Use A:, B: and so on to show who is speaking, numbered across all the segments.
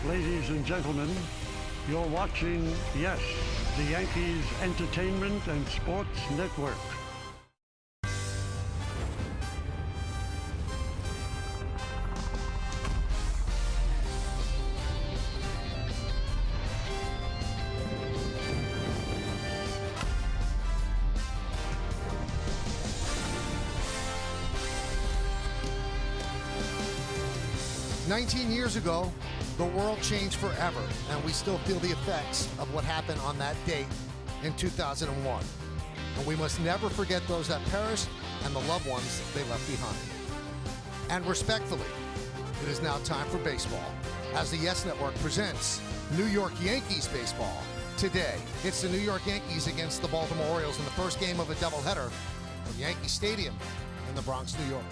A: ladies and gentlemen. You're watching, yes, the Yankees Entertainment and Sports Network.
B: "19 years ago, the world changed forever, and we still feel the effects of what happened on that date in 2001. And we must never forget those that perished and the loved ones they left behind. And respectfully, it is now time for baseball, as the Yes Network presents New York Yankees baseball. Today, it's the New York Yankees against the Baltimore Orioles in the first game of a doubleheader from Yankee Stadium in the Bronx, New York.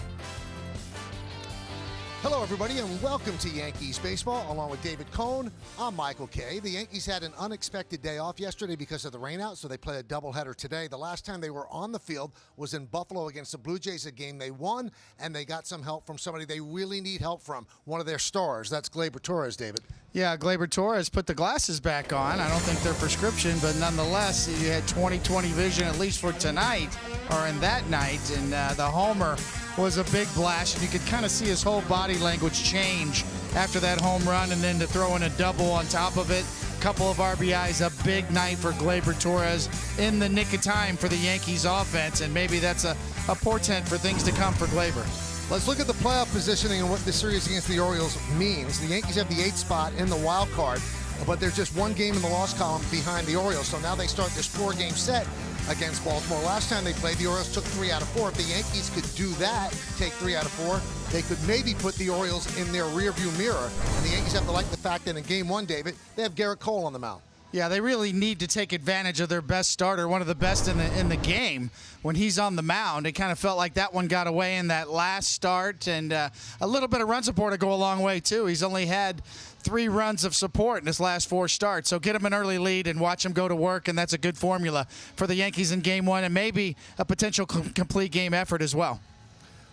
B: Hello, everybody, and welcome to Yankees Baseball. Along with David Cohn, I'm Michael Kay. The Yankees had an unexpected day off yesterday because of the rainout, so they play a doubleheader today. The last time they were on the field was in Buffalo against the Blue Jays, a game they won, and they got some help from somebody they really need help from, one of their stars. That's Gleyber Torres, David.
C: Yeah, Gleyber Torres put the glasses back on. I don't think they're prescription, but nonetheless, you had 20/20 vision, at least for tonight, or in that night, and the homer was a big blast, and you could kind of see his whole body language change after that home run, and then to throw in a double on top of it. Couple of RBIs, a big night for Gleyber Torres in the nick of time for the Yankees offense, and maybe that's a portent for things to come for Gleyber.
B: Let's look at the playoff positioning and what this series against the Orioles means. The Yankees have the 8th spot in the wild card, but they're just one game in the loss column behind the Orioles, so now they start this 4-game set against Baltimore. Last time they played, the Orioles took 3 out of 4. If the Yankees could do that, take 3 out of 4, they could maybe put the Orioles in their rearview mirror. And the Yankees have to like the fact that in Game 1, David, they have Garrett Cole on the mound.
C: Yeah, they really need to take advantage of their best starter, one of the best in the game, when he's on the mound. It kind of felt like that one got away in that last start, and a little bit of run support to go a long way, too. He's only had 3 runs of support in his last 4 starts. So get him an early lead and watch him go to work, and that's a good formula for the Yankees in Game 1 and maybe a potential complete game effort as well.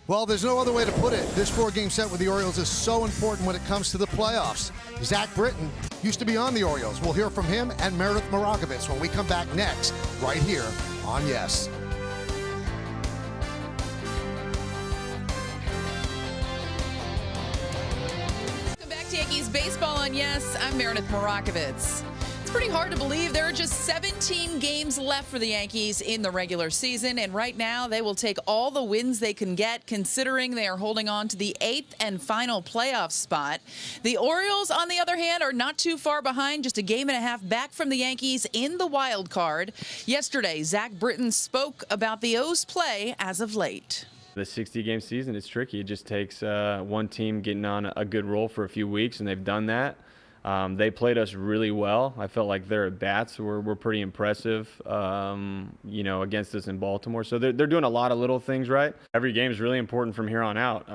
B: Well, there's no other way to put it. This 4-game set with the Orioles is so important when it comes to the playoffs. Zach Britton used to be on the Orioles. We'll hear from him and Meredith Marakovitz when we come back next, right here on Yes.
D: Welcome back to Yankees Baseball on Yes. I'm Meredith Marakovitz. It's pretty hard to believe there are just 17 games left for the Yankees in the regular season, and right now they will take all the wins they can get, considering they are holding on to the 8th and final playoff spot. The Orioles, on the other hand, are not too far behind, just a game and a half back from the Yankees in the wild card. Yesterday, Zach Britton spoke about the O's play as of late.
E: The 60-game season is tricky. It just takes one team getting on a good roll for a few weeks, and they've done that. They played us really well. I felt like their at-bats were pretty impressive, against us in Baltimore. So they're doing a lot of little things right. Every game is really important from here on out.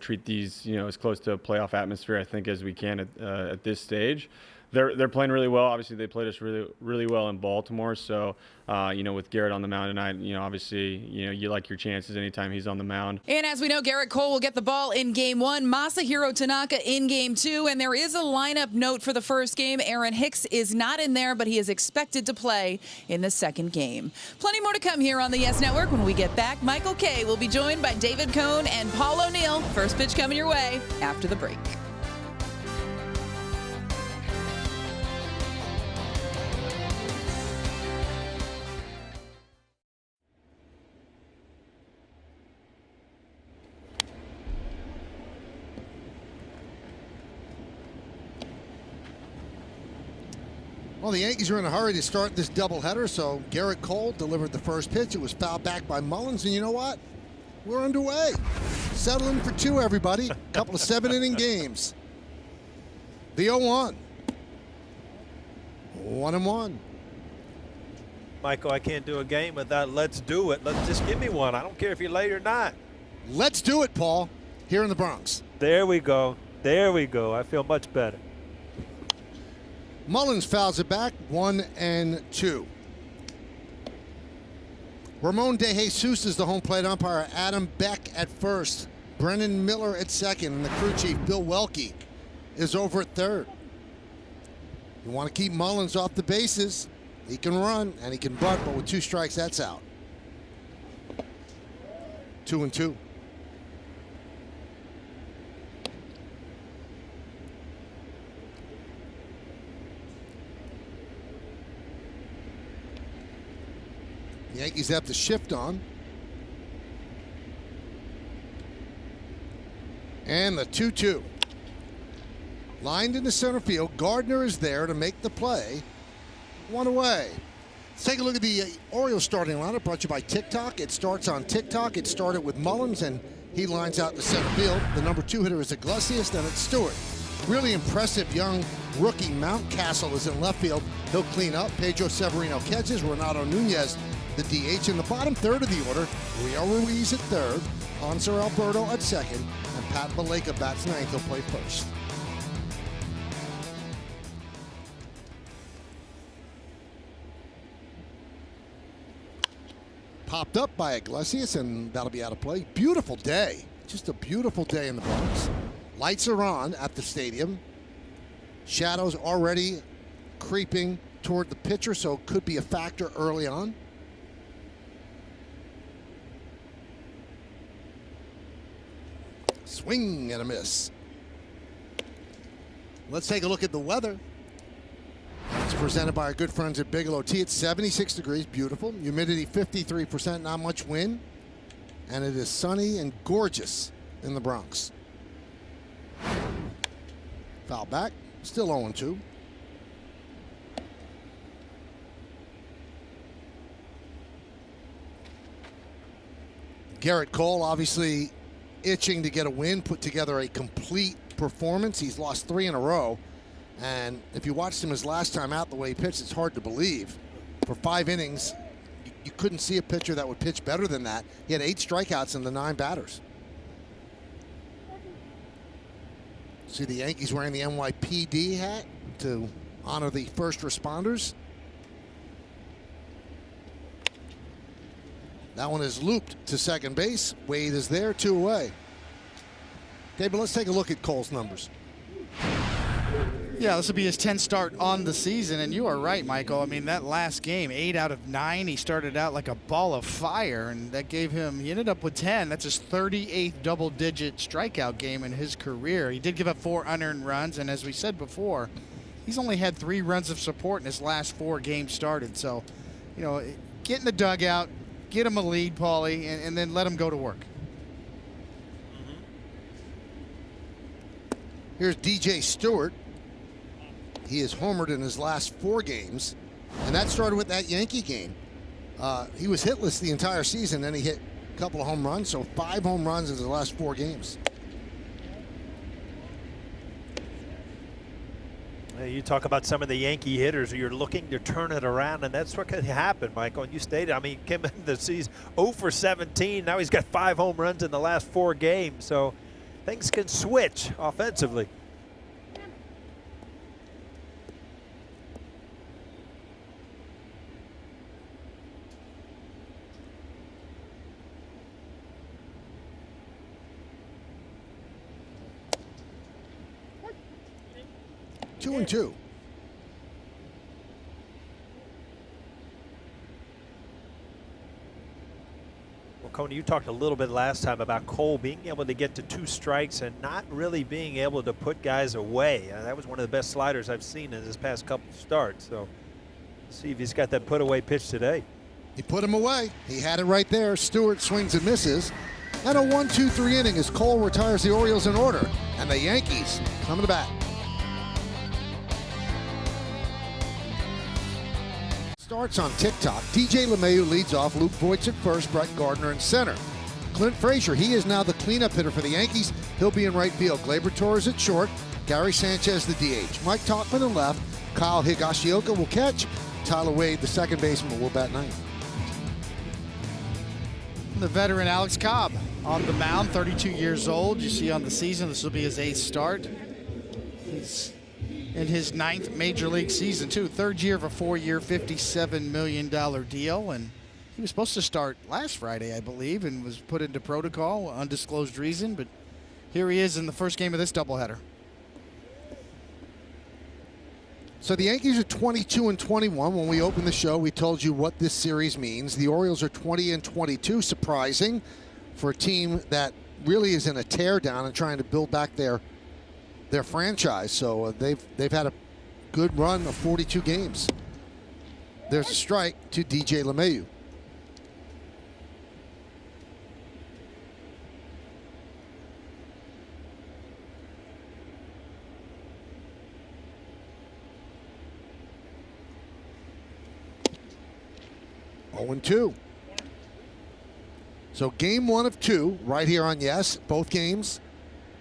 E: Treat these, as close to a playoff atmosphere, I think, as we can at this stage. They're playing really well. Obviously, they played us really, really well in Baltimore. So, with Garrett on the mound tonight, obviously, you like your chances anytime he's on the mound.
D: And as we know, Garrett Cole will get the ball in Game 1, Masahiro Tanaka in Game 2, and there is a lineup note for the first game. Aaron Hicks is not in there, but he is expected to play in the second game. Plenty more to come here on the Yes Network. When we get back, Michael Kay will be joined by David Cohn and Paul O'Neill. First pitch coming your way after the break.
B: Well, the Yankees are in a hurry to start this doubleheader, so Garrett Cole delivered the first pitch. It was fouled back by Mullins, and you know what? We're underway. Settling for 2, everybody. A couple of 7-inning games. The 0-1. 1-1.
F: Michael, I can't do a game without let's do it. Let's just give me one. I don't care if you're late or not.
B: Let's do it, Paul, here in the Bronx.
F: There we go. There we go. I feel much better.
B: Mullins fouls it back, 1-2. Ramon De Jesus is the home plate umpire. Adam Beck at first. Brennan Miller at second. And the crew chief, Bill Welke, is over at third. You want to keep Mullins off the bases. He can run and he can bunt, but with 2 strikes, that's out. 2-2. The Yankees have to shift on. And the 2-2. Lined into center field. Gardner is there to make the play. 1 away. Let's take a look at the Orioles starting lineup brought to you by TikTok. It starts on TikTok. It started with Mullins, and he lines out to center field. The number 2 hitter is Iglesias, then it's Stewart. Really impressive young rookie Mountcastle is in left field. He'll clean up. Pedro Severino catches. Renato Nunez, the DH. In the bottom third of the order, Rio Ruiz at third, Hanser Alberto at second, and Pat Valaika bats ninth. He'll play first. Popped up by Iglesias, and that'll be out of play. Beautiful day. Just a beautiful day in the Bronx. Lights are on at the stadium. Shadows already creeping toward the pitcher, so it could be a factor early on. Swing and a miss. Let's take a look at the weather. It's presented by our good friends at Bigelow Tea. It's 76 degrees, beautiful. Humidity 53%, not much wind. And it is sunny and gorgeous in the Bronx. Foul back, still 0-2. Garrett Cole obviously itching to get a win, put together a complete performance. He's lost 3 in a row. And if you watched him his last time out, the way he pitched, it's hard to believe. For 5 innings, you couldn't see a pitcher that would pitch better than that. He had 8 strikeouts in the 9 batters. See the Yankees wearing the NYPD hat to honor the first responders. That one is looped to second base. Wade is there, 2 away. Okay, but let's take a look at Cole's numbers.
C: Yeah, this will be his 10th start on the season, and you are right, Michael. I mean, that last game, 8 out of 9, he started out like a ball of fire, and that gave him, he ended up with 10. That's his 38th double-digit strikeout game in his career. He did give up 4 unearned runs, and as we said before, he's only had 3 runs of support in his last 4 games started. So, you know, get in the dugout, get him a lead, Paulie, and then let him go to work.
B: Here's DJ Stewart. He has homered in his last 4 games, and that started with that Yankee game. He was hitless the entire season, then he hit a couple of home runs, so 5 home runs in his last 4 games.
F: You talk about some of the Yankee hitters, you're looking to turn it around, and that's what could happen, Michael. And you stated, I mean, he came into the season 0 for 17. Now he's got 5 home runs in the last 4 games, so things can switch offensively.
B: Two and two.
F: Well, Coney, you talked a little bit last time about Cole being able to get to 2 strikes and not really being able to put guys away. That was one of the best sliders I've seen in his past couple starts. So let's see if he's got that put away pitch today.
B: He put him away. He had it right there. Stewart swings and misses. And a 1-2-3 inning as Cole retires the Orioles in order. And the Yankees coming to bat. Starts on TikTok. DJ LeMahieu leads off. Luke Voigt's at first. Brett Gardner in center. Clint Frazier, he is now the cleanup hitter for the Yankees. He'll be in right field. Gleyber Torres at short. Gary Sanchez the DH. Mike Tauchman in left. Kyle Higashioka will catch. Tyler Wade, the second baseman, will bat ninth.
C: The veteran Alex Cobb on the mound, 32 years old. You see on the season, this will be his 8th start. He's in his 9th major league season, too. 3rd year of a 4-year, $57 million deal. And he was supposed to start last Friday, I believe, and was put into protocol, undisclosed reason. But here he is in the first game of this doubleheader.
B: So the Yankees are 22-21. When we opened the show, we told you what this series means. The Orioles are 20-22. Surprising for a team that really is in a teardown and trying to build back their franchise. So they've had a good run of 42 games. There's a strike to DJ LeMahieu. Oh, 2. So game 1 of 2 right here on Yes. Both games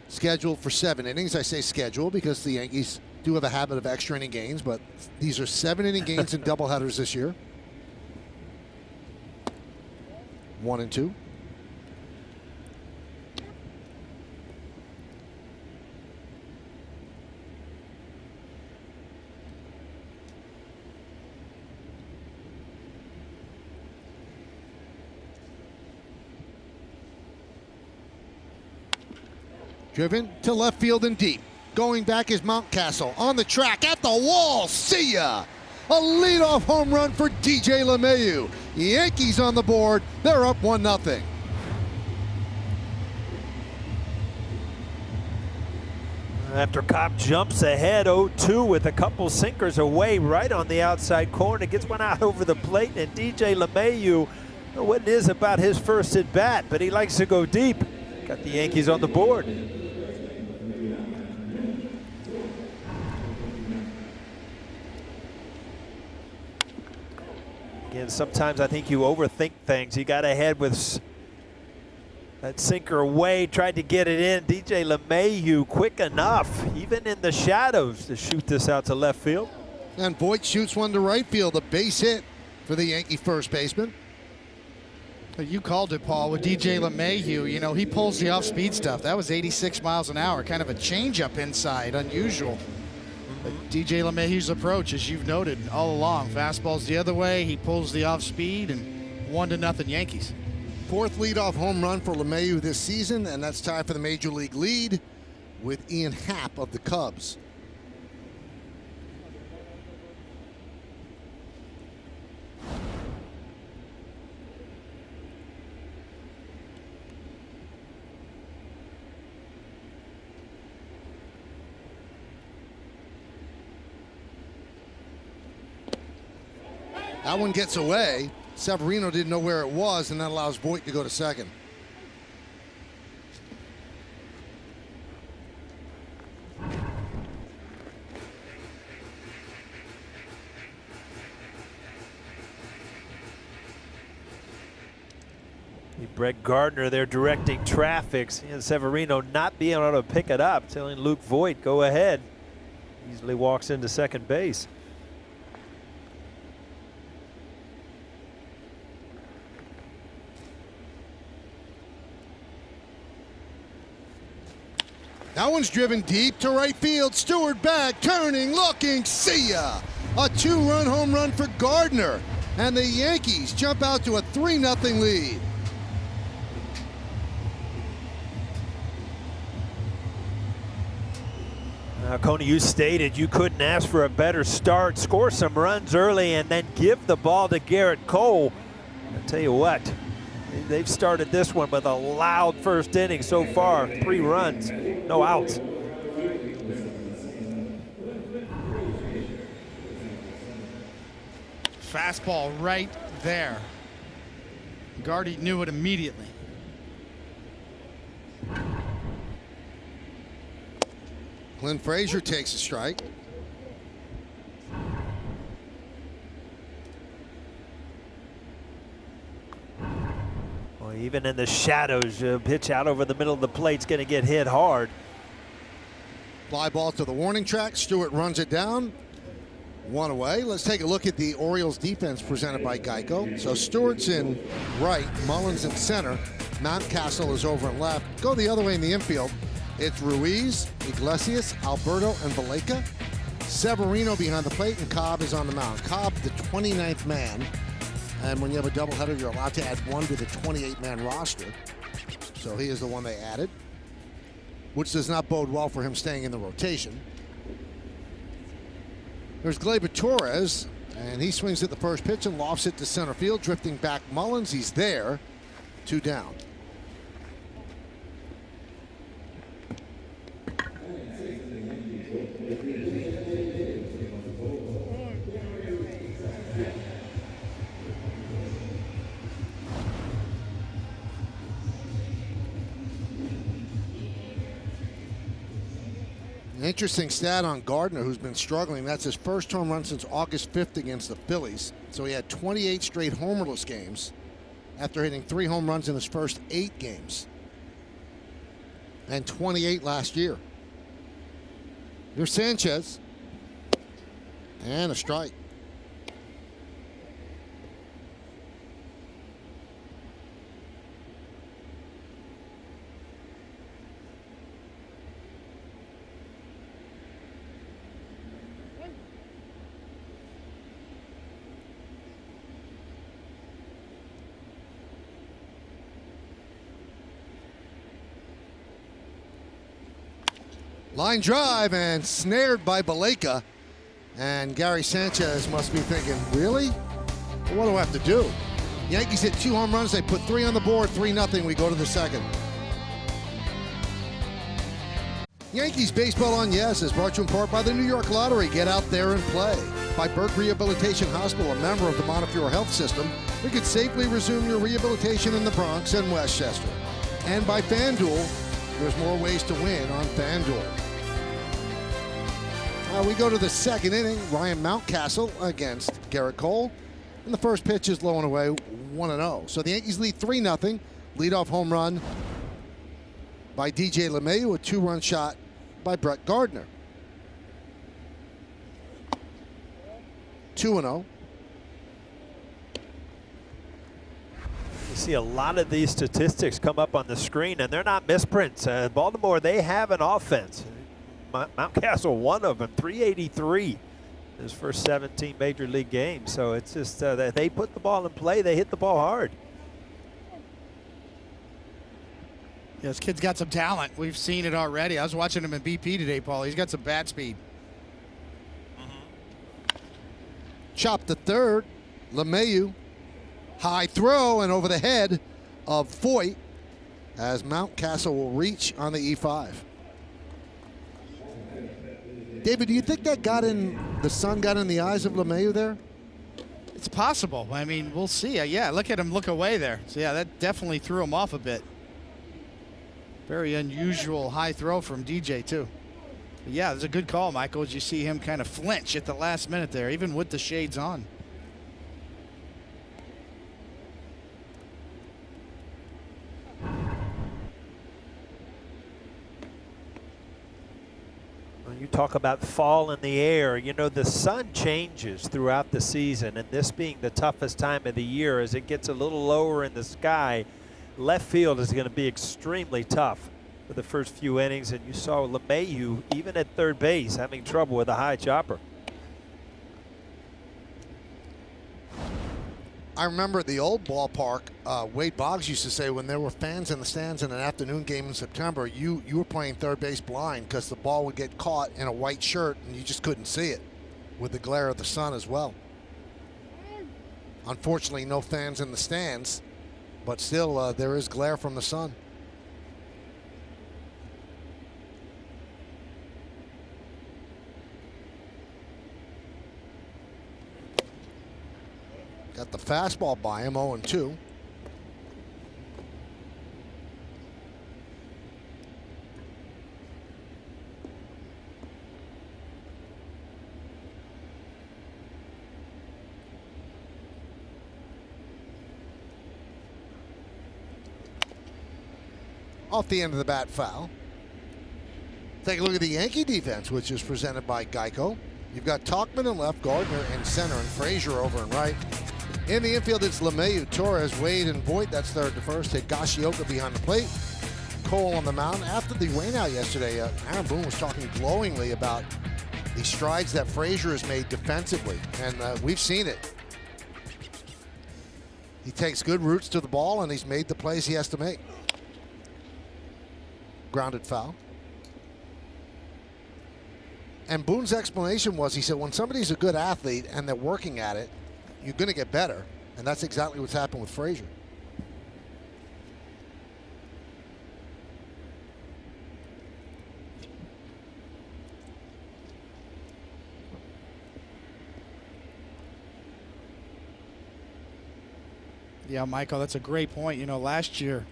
B: scheduled for 7 innings. I say scheduled because the Yankees do have a habit of extra inning games, but these are 7-inning games and doubleheaders this year. 1 and 2. Driven to left field and deep. Going back is Mountcastle on the track at the wall. See ya! A leadoff home run for DJ LeMahieu. Yankees on the board. They're up 1-0.
F: After Cobb jumps ahead 0-2 with a couple sinkers away right on the outside corner, gets one out over the plate, and DJ LeMahieu, what it is about his first at bat, but he likes to go deep. Got the Yankees on the board. Again, sometimes I think you overthink things. He got ahead with that sinker away, tried to get it in. DJ LeMahieu quick enough, even in the shadows, to shoot this out to left field.
B: And Voit shoots one to right field, a base hit for the Yankee first baseman.
C: You called it, Paul, with DJ LeMahieu. You know, he pulls the off-speed stuff. That was 86 miles an hour, kind of a change-up inside, unusual. But DJ LeMahieu's approach, as you've noted all along, fastball's the other way, he pulls the off-speed, and 1-0 Yankees.
B: 4th leadoff home run for LeMahieu this season, and that's tied for the Major League lead with Ian Happ of the Cubs. That one gets away. Severino didn't know where it was, and that allows Voit to go to second.
F: Brett Gardner there directing traffic, and Severino not being able to pick it up, telling Luke Voit, go ahead. Easily walks into second base.
B: That one's driven deep to right field. Stewart back, turning, looking, see ya! A 2-run home run for Gardner. And the Yankees jump out to a 3-0 lead.
F: Now, Coney, you stated you couldn't ask for a better start. Score some runs early and then give the ball to Garrett Cole. I'll tell you what, they've started this one with a loud first inning so far. 3 runs, no outs.
C: Fastball right there. Gardy knew it immediately.
B: Clint Frazier takes a strike.
F: Well, even in the shadows, pitch out over the middle of the plate's going to get hit hard.
B: Fly ball to the warning track. Stewart runs it down. 1 away. Let's take a look at the Orioles defense presented by Geico. So Stewart's in right, Mullins in center, Mountcastle is over and left. Go the other way in the infield. It's Ruiz, Iglesias, Alberto, and Valleca. Severino behind the plate, and Cobb is on the mound. Cobb, the 29th man. And when you have a doubleheader, you're allowed to add 1 to the 28-man roster. So he is the one they added, which does not bode well for him staying in the rotation. There's Gleyber Torres, and he swings at the first pitch and lofts it to center field, drifting back Mullins. He's there. 2 down. An interesting stat on Gardner, who's been struggling. That's his first home run since August 5th against the Phillies. So he had 28 straight homerless games after hitting 3 home runs in his first 8 games. And 28 last year. Here's Sanchez. And a strike. Line drive and snared by Baleka. And Gary Sanchez must be thinking, really? What do I have to do? Yankees hit 2 home runs. They put 3 on the board, 3-0. We go to the second. Yankees Baseball on Yes is brought to you in part by the New York Lottery. Get out there and play. By Burke Rehabilitation Hospital, a member of the Montefiore Health System. We could safely resume your rehabilitation in the Bronx and Westchester. And by FanDuel. There's more ways to win on FanDuel. We go to the second inning. Ryan Mountcastle against Garrett Cole. And the first pitch is low and away, 1-0. So the Yankees lead 3-0. Leadoff home run by DJ LeMahieu, a 2-run shot by Brett Gardner. 2-0.
F: You see a lot of these statistics come up on the screen, and they're not misprints. Baltimore, they have an offense. Mountcastle, one of them, 383 in his first 17 major league games. So it's just that they put the ball in play. They hit the ball hard.
C: Yeah, this kid's got some talent. We've seen it already. I was watching him in BP today, Paul. He's got some bat speed.
B: Chop to third. LeMahieu. High throw and over the head of Foyt as Mountcastle will reach on the E5. David, do you think that the sun got in the eyes of LeMahieu there?
C: It's possible. I mean, we'll see. Yeah, look at him look away there. So, yeah, that definitely threw him off a bit. Very unusual high throw from DJ, too. But yeah, it's a good call, Michael, as you see him kind of flinch at the last minute there, even with the shades on.
F: You talk about fall in the air. You know, the sun changes throughout the season, and this being the toughest time of the year, as it gets a little lower in the sky, left field is going to be extremely tough for the first few innings. And you saw LeMahieu, even at third base, having trouble with a high chopper.
B: I remember at the old ballpark, Wade Boggs used to say when there were fans in the stands in an afternoon game in September, you were playing third base blind because the ball would get caught in a white shirt and you just couldn't see it with the glare of the sun as well. Unfortunately, no fans in the stands, but still there is glare from the sun. Got the fastball by him, 0-2. Off the end of the bat, foul. Take a look at the Yankee defense, which is presented by Geico. You've got Tauchman in left, Gardner in center, and Frazier over and right. In the infield, it's LeMahieu, Torres, Wade, and Voit. That's third to first. Higashioka behind the plate. Cole on the mound. After the rainout yesterday, Aaron Boone was talking glowingly about the strides that Frazier has made defensively, and we've seen it. He takes good roots to the ball, and he's made the plays he has to make. Grounded foul. And Boone's explanation was, he said, when somebody's a good athlete and they're working at it, you're going to get better. And that's exactly what's happened with Frazier.
C: Yeah, Michael, that's a great point. You know, last year,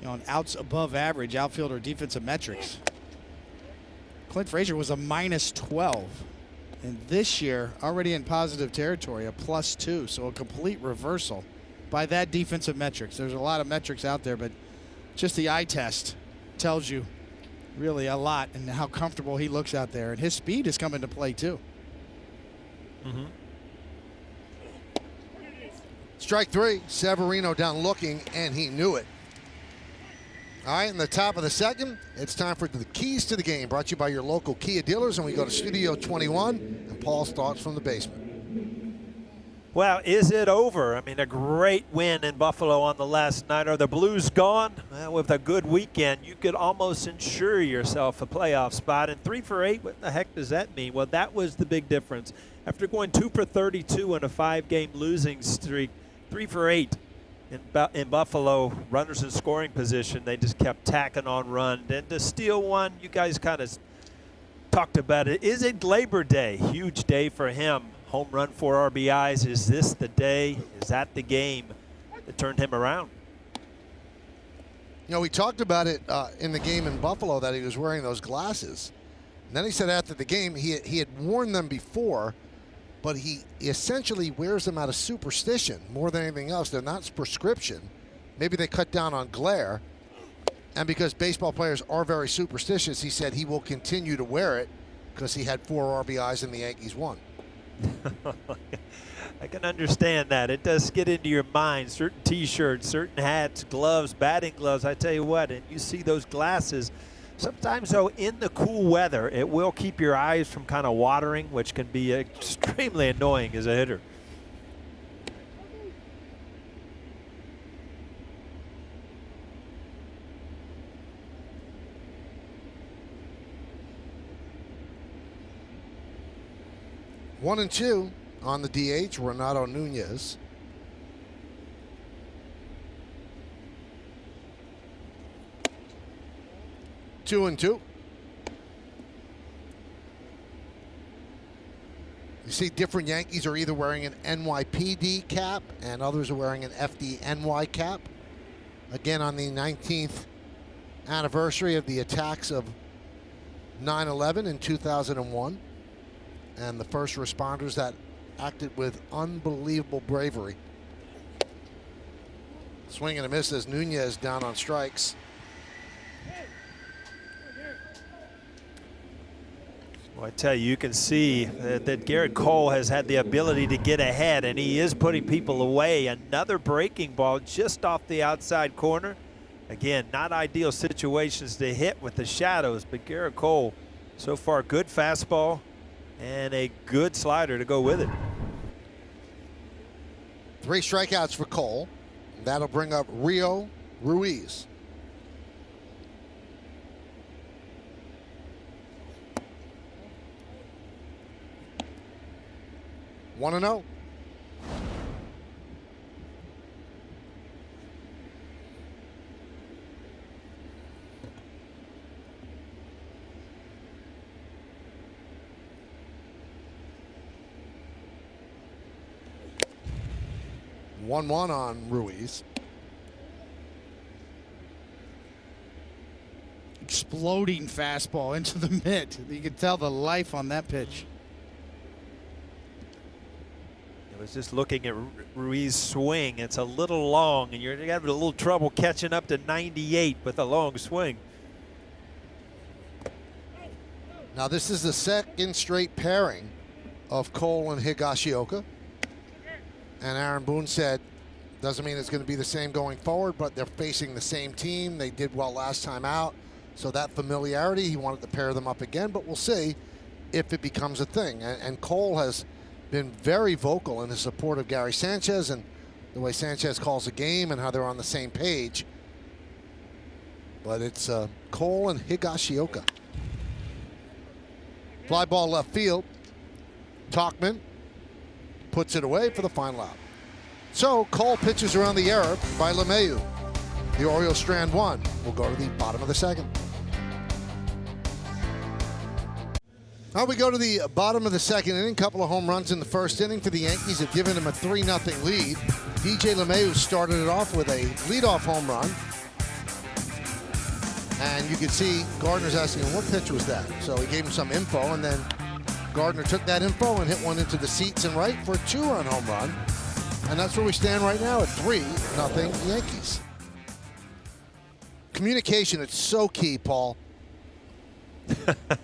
C: on outs above average outfielder defensive metrics, Clint Frazier was a -12. And this year, already in positive territory, a +2. So a complete reversal by that defensive metrics. There's a lot of metrics out there, but just the eye test tells you really a lot and how comfortable he looks out there. And his speed has come into play, too.
F: Mm-hmm.
B: Strike three. Severino down looking, and he knew it. All right, in the top of the second, it's time for the keys to the game, brought to you by your local Kia dealers. And we go to Studio 21 and Paul's thoughts from the basement.
F: Well, is it over? I mean, a great win in Buffalo on the last night. Are the Blues gone? Well, with a good weekend, you could almost ensure yourself a playoff spot. And 3 for 8, what the heck does that mean? Well, that was the big difference. After going 2 for 32 in a 5-game losing streak, 3 for 8 in Buffalo, runners in scoring position. They just kept tacking on run. And to steal one, you guys kind of talked about it. Is it Labor Day? Huge day for him. Home run, 4 RBIs. Is this the day? Is that the game that turned him around?
B: You know, we talked about it in the game in Buffalo that he was wearing those glasses. And then he said after the game he had worn them before, but he essentially wears them out of superstition more than anything else. They're not prescription. Maybe they cut down on glare. And because baseball players are very superstitious, he said he will continue to wear it because he had 4 RBIs and the Yankees won.
F: I can understand that. It does get into your mind. Certain T-shirts, certain hats, gloves, batting gloves. I tell you what, and you see those glasses. Sometimes, though, in the cool weather, it will keep your eyes from kind of watering, which can be extremely annoying as a hitter.
B: One and two on the DH, Renato Nunez. Two and two. You see different Yankees are either wearing an NYPD cap and others are wearing an FDNY cap. Again, on the 19th anniversary of the attacks of 9/11 in 2001. And the first responders that acted with unbelievable bravery. Swing and a miss as Nunez down on strikes.
F: Well, I tell you, you can see that Garrett Cole has had the ability to get ahead, and he is putting people away. Another breaking ball just off the outside corner. Again, not ideal situations to hit with the shadows, but Garrett Cole, so far, good fastball and a good slider to go with it.
B: 3 strikeouts for Cole. That'll bring up Rio Ruiz. One and 0. One on Ruiz.
C: Exploding fastball into the mitt. You could tell the life on that pitch.
F: I was just looking at Ruiz's swing. It's a little long, and you're having a little trouble catching up to 98 with a long swing.
B: Now this is the second straight pairing of Cole and Higashioka. And Aaron Boone said, doesn't mean it's going to be the same going forward, but they're facing the same team. They did well last time out. So that familiarity, he wanted to pair them up again, but we'll see if it becomes a thing. And Cole has been very vocal in his support of Gary Sanchez and the way Sanchez calls the game and how they're on the same page. But it's Cole and Higashioka. Fly ball left field. Tauchman puts it away for the final out. So Cole pitches around the error by LeMahieu. The Orioles strand one. We'll go to the bottom of the second. Now we go to the bottom of the second inning. Couple of home runs in the first inning for the Yankees have given them a 3-0 lead. DJ LeMahieu started it off with a leadoff home run. And you could see Gardner's asking him, what pitch was that? So he gave him some info, and then Gardner took that info and hit one into the seats and right for a 2-run home run. And that's where we stand right now at 3-0 Yankees. Communication, it's so key, Paul.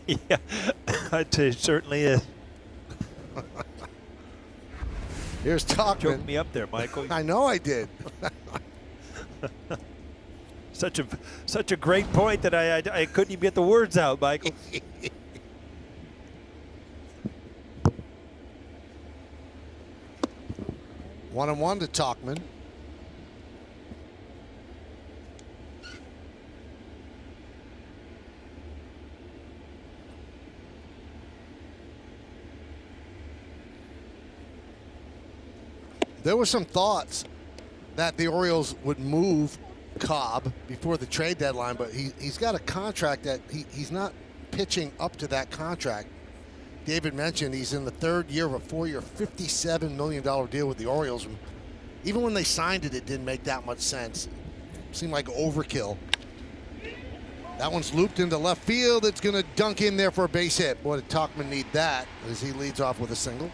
F: Yeah, it certainly is.
B: Here's Tauchman.
F: Choked me up there, Michael.
B: I know I did.
F: Such a great point that I couldn't even get the words out, Michael.
B: 1-1 to Tauchman. There were some thoughts that the Orioles would move Cobb before the trade deadline, but he's got a contract that he's not pitching up to that contract. David mentioned he's in the third year of a 4-year, $57 million deal with the Orioles. Even when they signed it, it didn't make that much sense. It seemed like overkill. That one's looped into left field. It's going to dunk in there for a base hit. Boy, did Tauchman need that as he leads off with a single.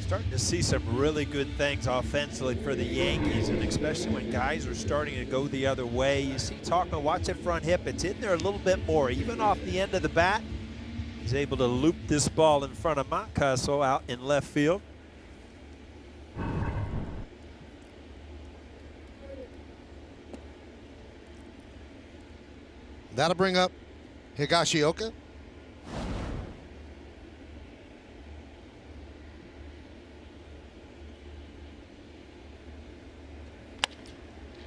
F: Starting to see some really good things offensively for the Yankees, and especially when guys are starting to go the other way. You see Tauchman, watch that front hip. It's in there a little bit more. Even off the end of the bat, he's able to loop this ball in front of Mountcastle out in left field.
B: That'll bring up Higashioka.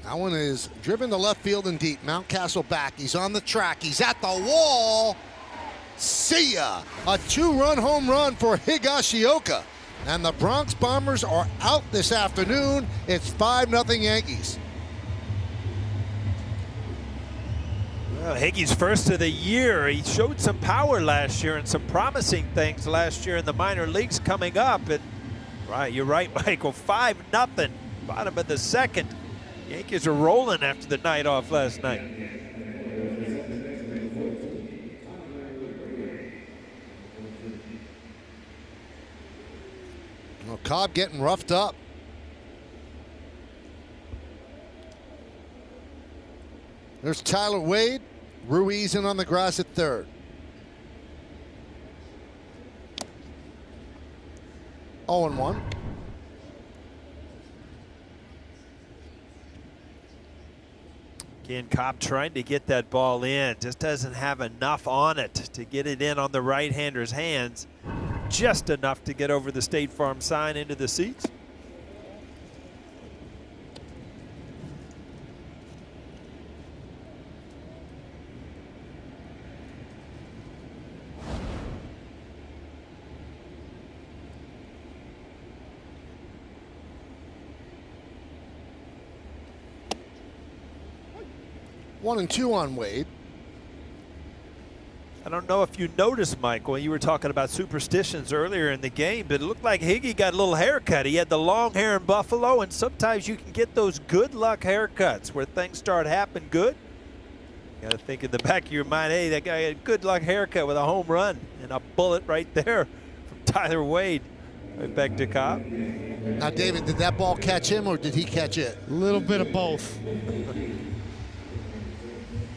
B: That one is driven to left field and deep. Mountcastle back. He's on the track. He's at the wall. See ya. A 2-run home run for Higashioka. And the Bronx Bombers are out this afternoon. It's 5-0 Yankees.
F: Well, Higgy's first of the year. He showed some power last year and some promising things last year in the minor leagues coming up. And right, you're right, Michael. 5-0. Bottom of the second. Yankees are rolling after the night off last night.
B: Well, Cobb getting roughed up. There's Tyler Wade. Ruiz in on the grass at third. 0-1.
F: Again, Cobb trying to get that ball in. Just doesn't have enough on it to get it in on the right-hander's hands. Just enough to get over the State Farm sign into the seats.
B: 1-2 on Wade.
F: I don't know if you noticed, Michael, you were talking about superstitions earlier in the game, but it looked like Higgy got a little haircut. He had the long hair in Buffalo, and sometimes you can get those good luck haircuts where things start happening good. You got to think in the back of your mind, hey, that guy had a good luck haircut with a home run and a bullet right there from Tyler Wade. Right back to Cobb.
B: Now, David, did that ball catch him or did he catch it?
C: A little bit of both.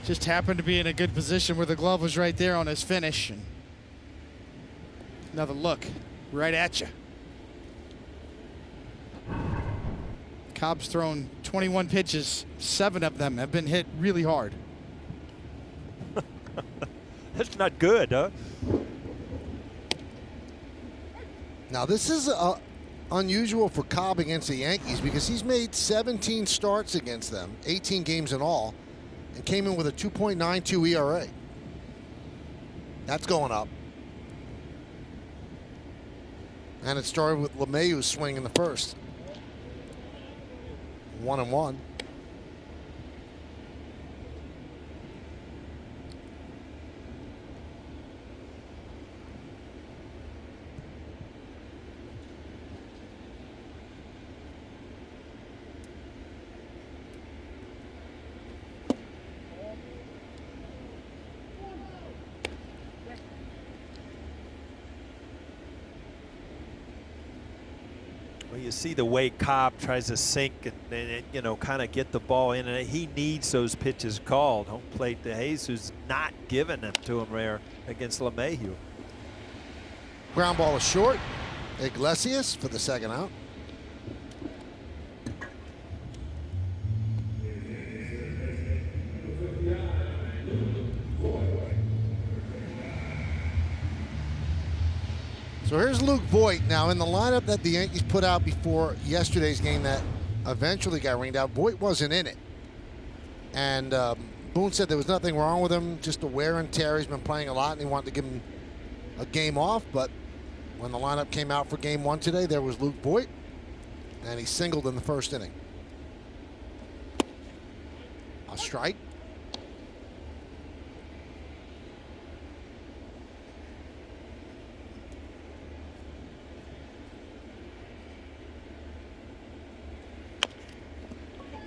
C: Just happened to be in a good position where the glove was right there on his finish. And another look right at you. Cobb's thrown 21 pitches. 7 of them have been hit really hard.
F: That's not good, huh?
B: Now, this is unusual for Cobb against the Yankees because he's made 17 starts against them, 18 games in all. and came in with a 2.92 ERA. That's going up. And it started with LeMahieu's swing in the first. 1-1.
F: Well, you see the way Cobb tries to sink and you know, kind of get the ball in, and he needs those pitches called. Home plate to Jesus, not giving them to him there against LeMahieu.
B: Ground ball is short. Iglesias for the second out. So here's Luke Voit. Now in the lineup that the Yankees put out before yesterday's game that eventually got rained out, Voit wasn't in it. And Boone said there was nothing wrong with him, just the wear and tear. He's been playing a lot and he wanted to give him a game off. But when the lineup came out for game one today, there was Luke Voit, and he singled in the first inning. A strike.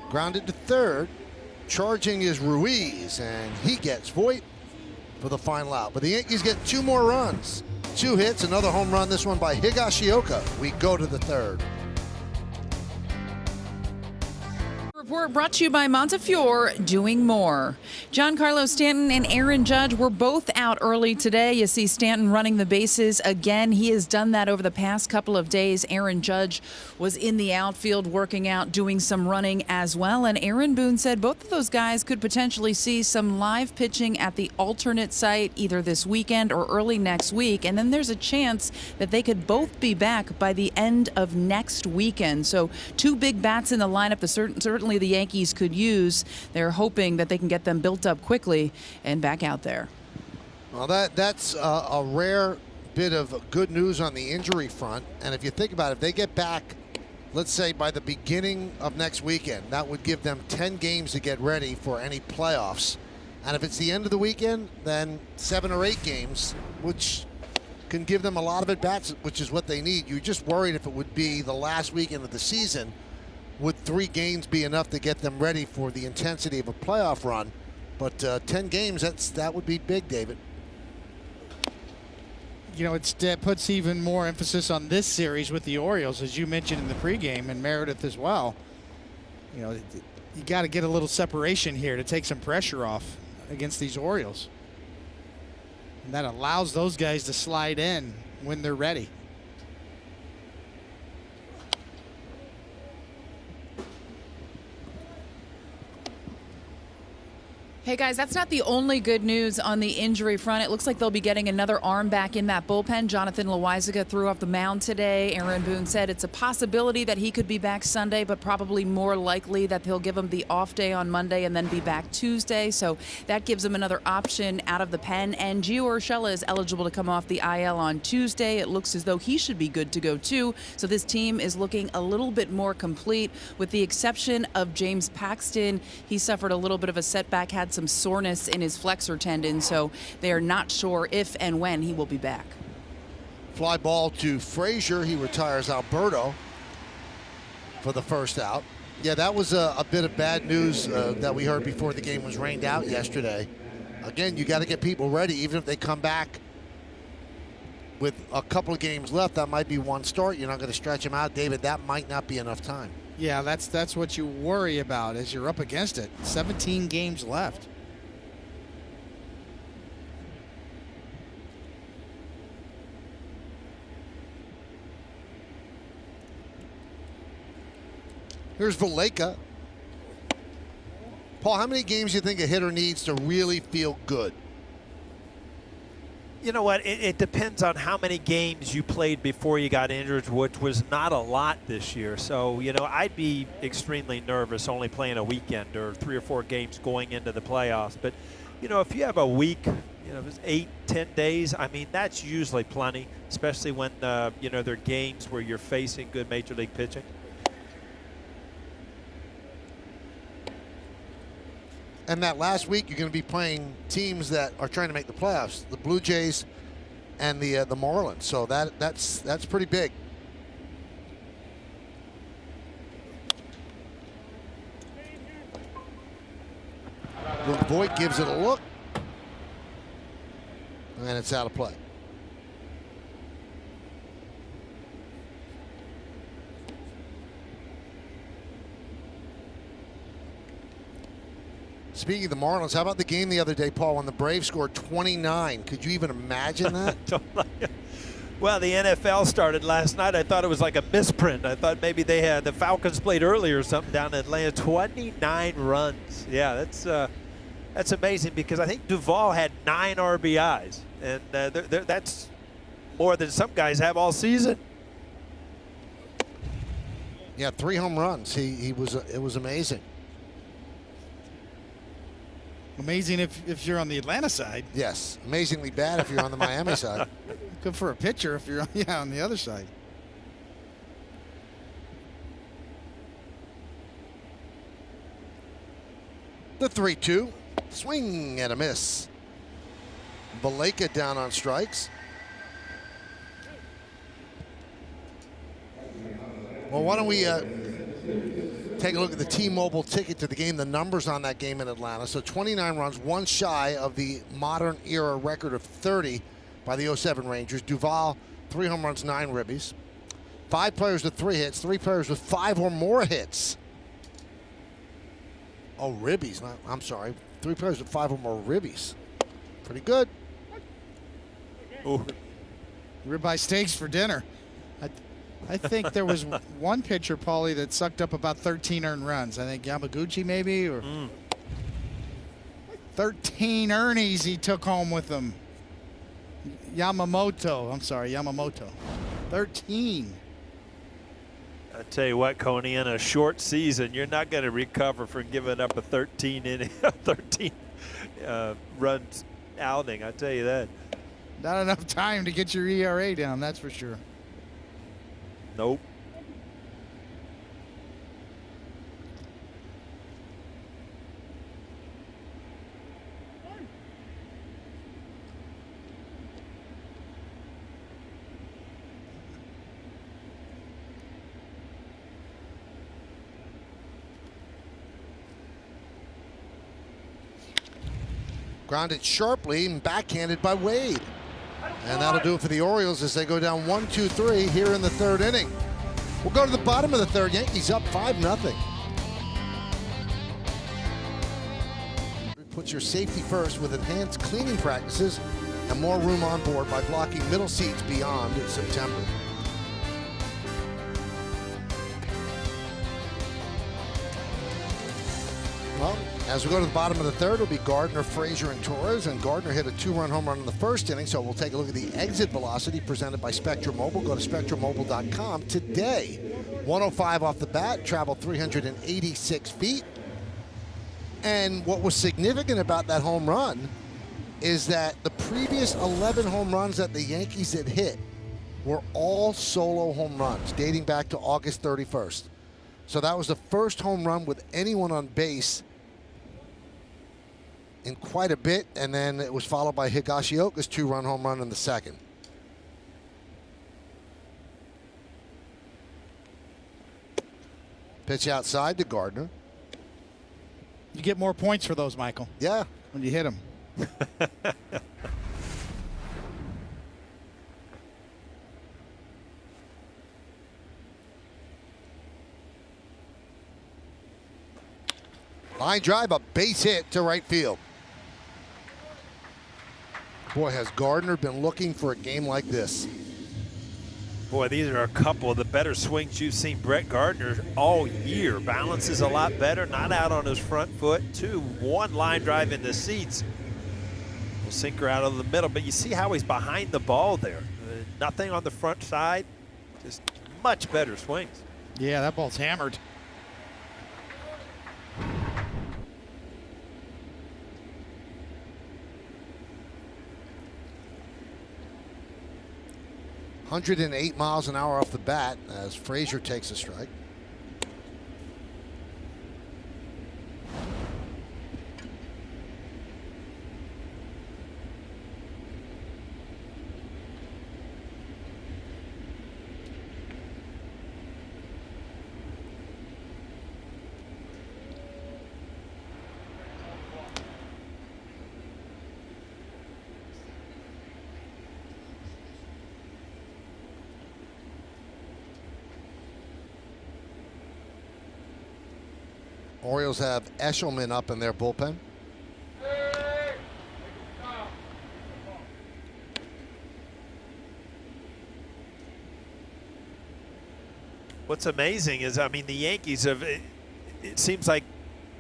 B: Grounded to third. Charging is Ruiz, and he gets Voit for the final out. But the Yankees get 2 more runs. 2 hits, another home run, this one by Higashioka. We go to the third.
D: Report brought to you by Montefiore, doing more. Giancarlo Stanton and Aaron Judge were both out early today. You see Stanton running the bases again. He has done that over the past couple of days. Aaron Judge was in the outfield working out, doing some running as well. And Aaron Boone said both of those guys could potentially see some live pitching at the alternate site either this weekend or early next week. And then there's a chance that they could both be back by the end of next weekend. So 2 big bats in the lineup that certainly the Yankees could use. They're hoping that they can get them built up quickly and back out there.
B: Well, that's a rare bit of good news on the injury front. And if you think about it, if they get back, let's say by the beginning of next weekend, that would give them 10 games to get ready for any playoffs. And if it's the end of the weekend, then 7 or 8 games, which can give them a lot of at-bats, which is what they need. You're just worried if it would be the last weekend of the season. Would 3 games be enough to get them ready for the intensity of a playoff run? But 10 games, that would be big, David.
C: You know, it puts even more emphasis on this series with the Orioles, as you mentioned in the pregame, and Meredith as well. You know, you got to get a little separation here to take some pressure off against these Orioles. And that allows those guys to slide in when they're ready.
D: Hey guys, that's not the only good news on the injury front. It looks like they'll be getting another arm back in that bullpen. Jonathan Loaisiga threw off the mound today. Aaron Boone said it's a possibility that he could be back Sunday, but probably more likely that he'll give him the off day on Monday and then be back Tuesday. So that gives him another option out of the pen. And Gio Urshela is eligible to come off the IL on Tuesday. It looks as though he should be good to go too. So this team is looking a little bit more complete, with the exception of James Paxton. He suffered a little bit of a setback, had some soreness in his flexor tendon, so they are not sure if and when he will be back.
B: Fly ball to Frazier. He retires Alberto for the first out. Yeah, that was a bit of bad news that we heard before the game was rained out yesterday. Again, you got to get people ready, even if they come back with a couple of games left. That might be one start. You're not going to stretch them out, David. That might not be enough time.
C: Yeah, that's what you worry about as you're up against it. 17 games left.
B: Here's Valleca. Paul, how many games do you think a hitter needs to really feel good?
F: You know what? It depends on how many games you played before you got injured, which was not a lot this year. So, you know, I'd be extremely nervous only playing a weekend or 3 or 4 games going into the playoffs. But, you know, if you have a week, you know, if it's 8, 10 days, I mean, that's usually plenty, especially when, you know, there are games where you're facing good major league pitching.
B: And that last week, you're going to be playing teams that are trying to make the playoffs, the Blue Jays and the Marlins. So that's pretty big. Voigt gives it a look, and it's out of play. Speaking of the Marlins, how about the game the other day, Paul, when the Braves scored 29? Could you even imagine that?
F: Well, the NFL started last night. I thought it was like a misprint. I thought maybe they had the Falcons played early or something down in Atlanta. 29 runs. Yeah, that's amazing because I think Duvall had 9 RBIs, and that's more than some guys have all season.
B: Yeah, 3 home runs. It was amazing.
C: Amazing if you're on the Atlanta side.
B: Yes, amazingly bad if you're on the Miami side.
C: Good for a pitcher if you're on the other side.
B: The 3-2, swing and a miss. Baleka down on strikes. Well, why don't we take a look at the T-Mobile ticket to the game, the numbers on that game in Atlanta. So 29 runs, 1 shy of the modern era record of 30 by the 07 Rangers. Duvall, 3 home runs, 9 ribbies. 5 players with 3 hits, 3 players with 5 or more hits. Oh, ribbies. I'm sorry. 3 players with 5 or more ribbies. Pretty good.
F: Ooh.
C: Ribeye steaks for dinner. I think there was one pitcher, Paulie, that sucked up about 13 earned runs. I think Yamaguchi maybe, or 13 earnies he took home with him. Yamamoto. 13.
F: I tell you what, Coney, in a short season, you're not going to recover from giving up a 13 runs outing. I tell you that.
C: Not enough time to get your ERA down, that's for sure.
F: Nope.
B: Grounded sharply and backhanded by Wade. And that'll do it for the Orioles as they go down 1-2-3 here in the 3rd inning. We'll go to the bottom of the 3rd. Yankees up 5-0. Puts your safety first with enhanced cleaning practices and more room on board by blocking middle seats beyond September. Well, as we go to the bottom of the 3rd, it'll be Gardner, Frazier, and Torres. And Gardner hit a 2-run home run in the 1st inning, so we'll take a look at the exit velocity presented by Spectrum Mobile. Go to SpectrumMobile.com today. 105 off the bat, traveled 386 feet. And what was significant about that home run is that the previous 11 home runs that the Yankees had hit were all solo home runs dating back to August 31st. So that was the first home run with anyone on base in quite a bit, and then it was followed by Higashioka's 2-run home run in the 2nd. Pitch outside to Gardner.
C: You get more points for those, Michael.
B: Yeah.
C: When you hit them.
B: Line drive, a base hit to right field. Boy, has Gardner been looking for a game like this.
F: Boy, these are a couple of the better swings you've seen Brett Gardner all year. Balance is a lot better, not out on his front foot. 2-1 line drive in the seats. Sinker out of the middle, but you see how he's behind the ball there. Nothing on the front side, just much better swings.
C: Yeah, that ball's hammered.
B: .108 miles an hour off the bat as Frazier takes a strike. Orioles have Eshelman up in their bullpen.
F: What's amazing is, I mean, the Yankees have, it seems like,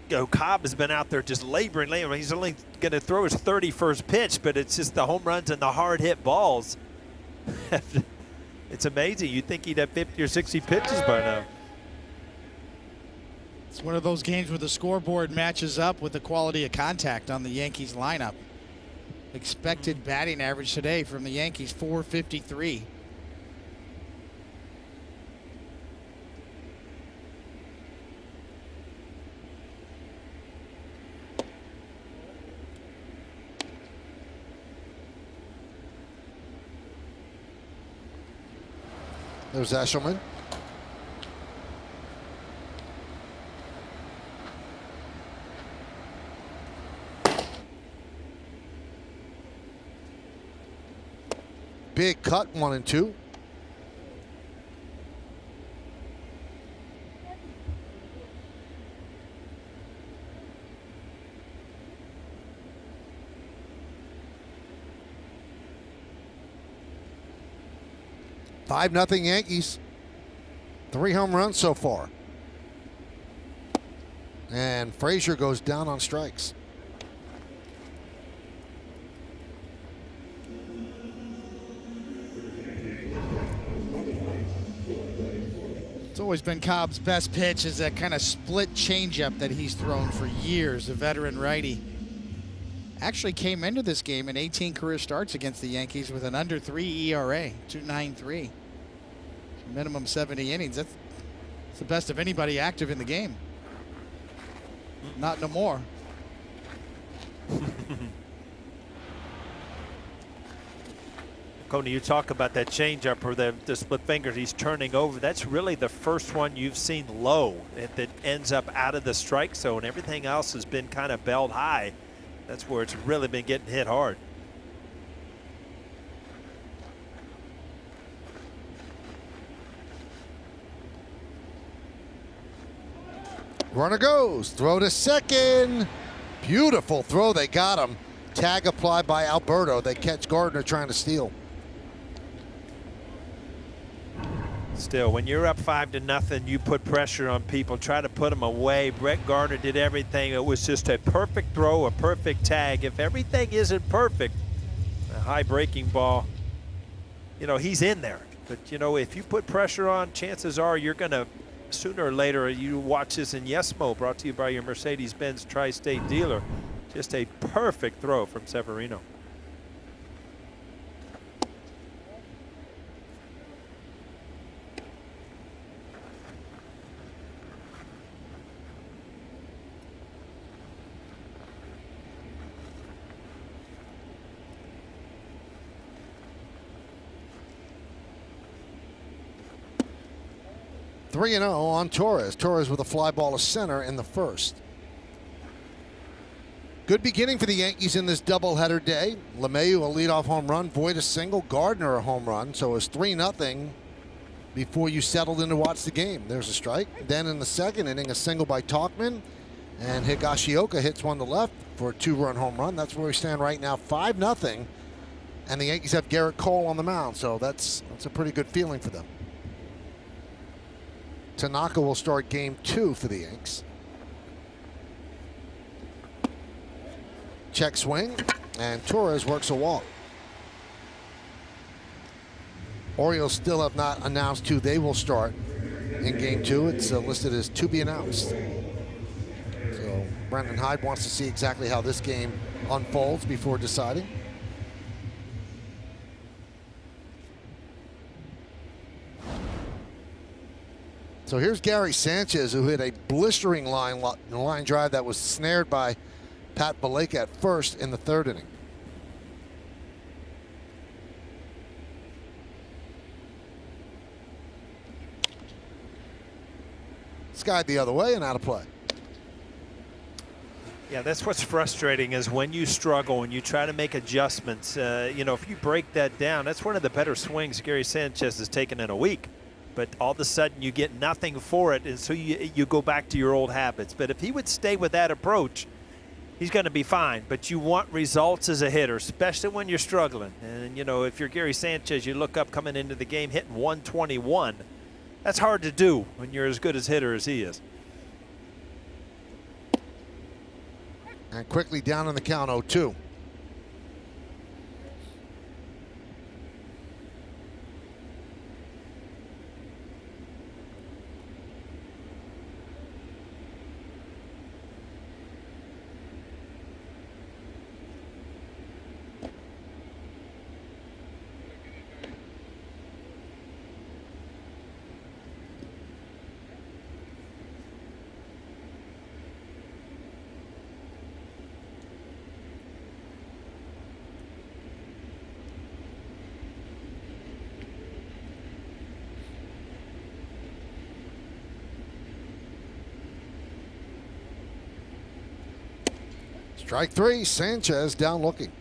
F: you know, Cobb has been out there just laboring. He's only going to throw his 31st pitch, but it's just the home runs and the hard hit balls. It's amazing. You'd think he'd have 50 or 60 pitches by now.
C: It's one of those games where the scoreboard matches up with the quality of contact on the Yankees lineup. Expected batting average today from the Yankees, .453.
B: There's Eshelman. Big cut, 1-2. Five nothing Yankees. 3 home runs so far. And Frazier goes down on strikes.
C: It's always been Cobb's best pitch, is that kind of split changeup that he's thrown for years, a veteran righty. Actually came into this game in 18 career starts against the Yankees with an under 3 ERA, 2.93. Minimum 70 innings. That's the best of anybody active in the game. Not no more.
F: Coney, you talk about that changeup or the split fingers he's turning over. That's really the first one you've seen low that ends up out of the strike zone. Everything else has been kind of belled high. That's where it's really been getting hit hard.
B: Runner goes. Throw to second. Beautiful throw. They got him. Tag applied by Alberto. They catch Gardner trying to steal.
F: Still, when you're up 5-0, you put pressure on people, try to put them away. Brett Gardner did everything. It was just a perfect throw, a perfect tag. If everything isn't perfect, a high breaking ball, you know, he's in there. But, you know, if you put pressure on, chances are you're going to, sooner or later, you watch this in Yesmo, brought to you by your Mercedes-Benz Tri-State dealer. Just a perfect throw from Severino.
B: Three 3-0 on Torres. Torres with a fly ball to center in the first. Good beginning for the Yankees in this doubleheader day. LeMahieu a leadoff home run, Voit a single, Gardner a home run. So it's 3-0 before you settled in to watch the game. There's a strike. Then in the second inning, a single by Talkman, and Higashioka hits one to left for a 2-run home run. That's where we stand right now, 5-0, and the Yankees have Garrett Cole on the mound. So that's a pretty good feeling for them. Tanaka will start game 2 for the Yanks. Check swing, And Torres works a walk. Orioles still have not announced who they will start in game 2. It's listed as to be announced. So Brendan Hyde wants to see exactly how this game unfolds before deciding. So here's Gary Sanchez, who hit a blistering line drive that was snared by Pat Balake at first in the 3rd inning. Skied the other way and out of play.
F: Yeah, that's what's frustrating is when you struggle and you try to make adjustments. You know, if you break that down, that's one of the better swings Gary Sanchez has taken in a week. But all of a sudden you get nothing for it, and so you go back to your old habits. But if he would stay with that approach, he's going to be fine. But you want results as a hitter, especially when you're struggling. And, you know, if you're Gary Sanchez, you look up coming into the game hitting 121. That's hard to do when you're as good a hitter as he is.
B: And quickly down on the count, 0-2. Strike 3, Sanchez down looking.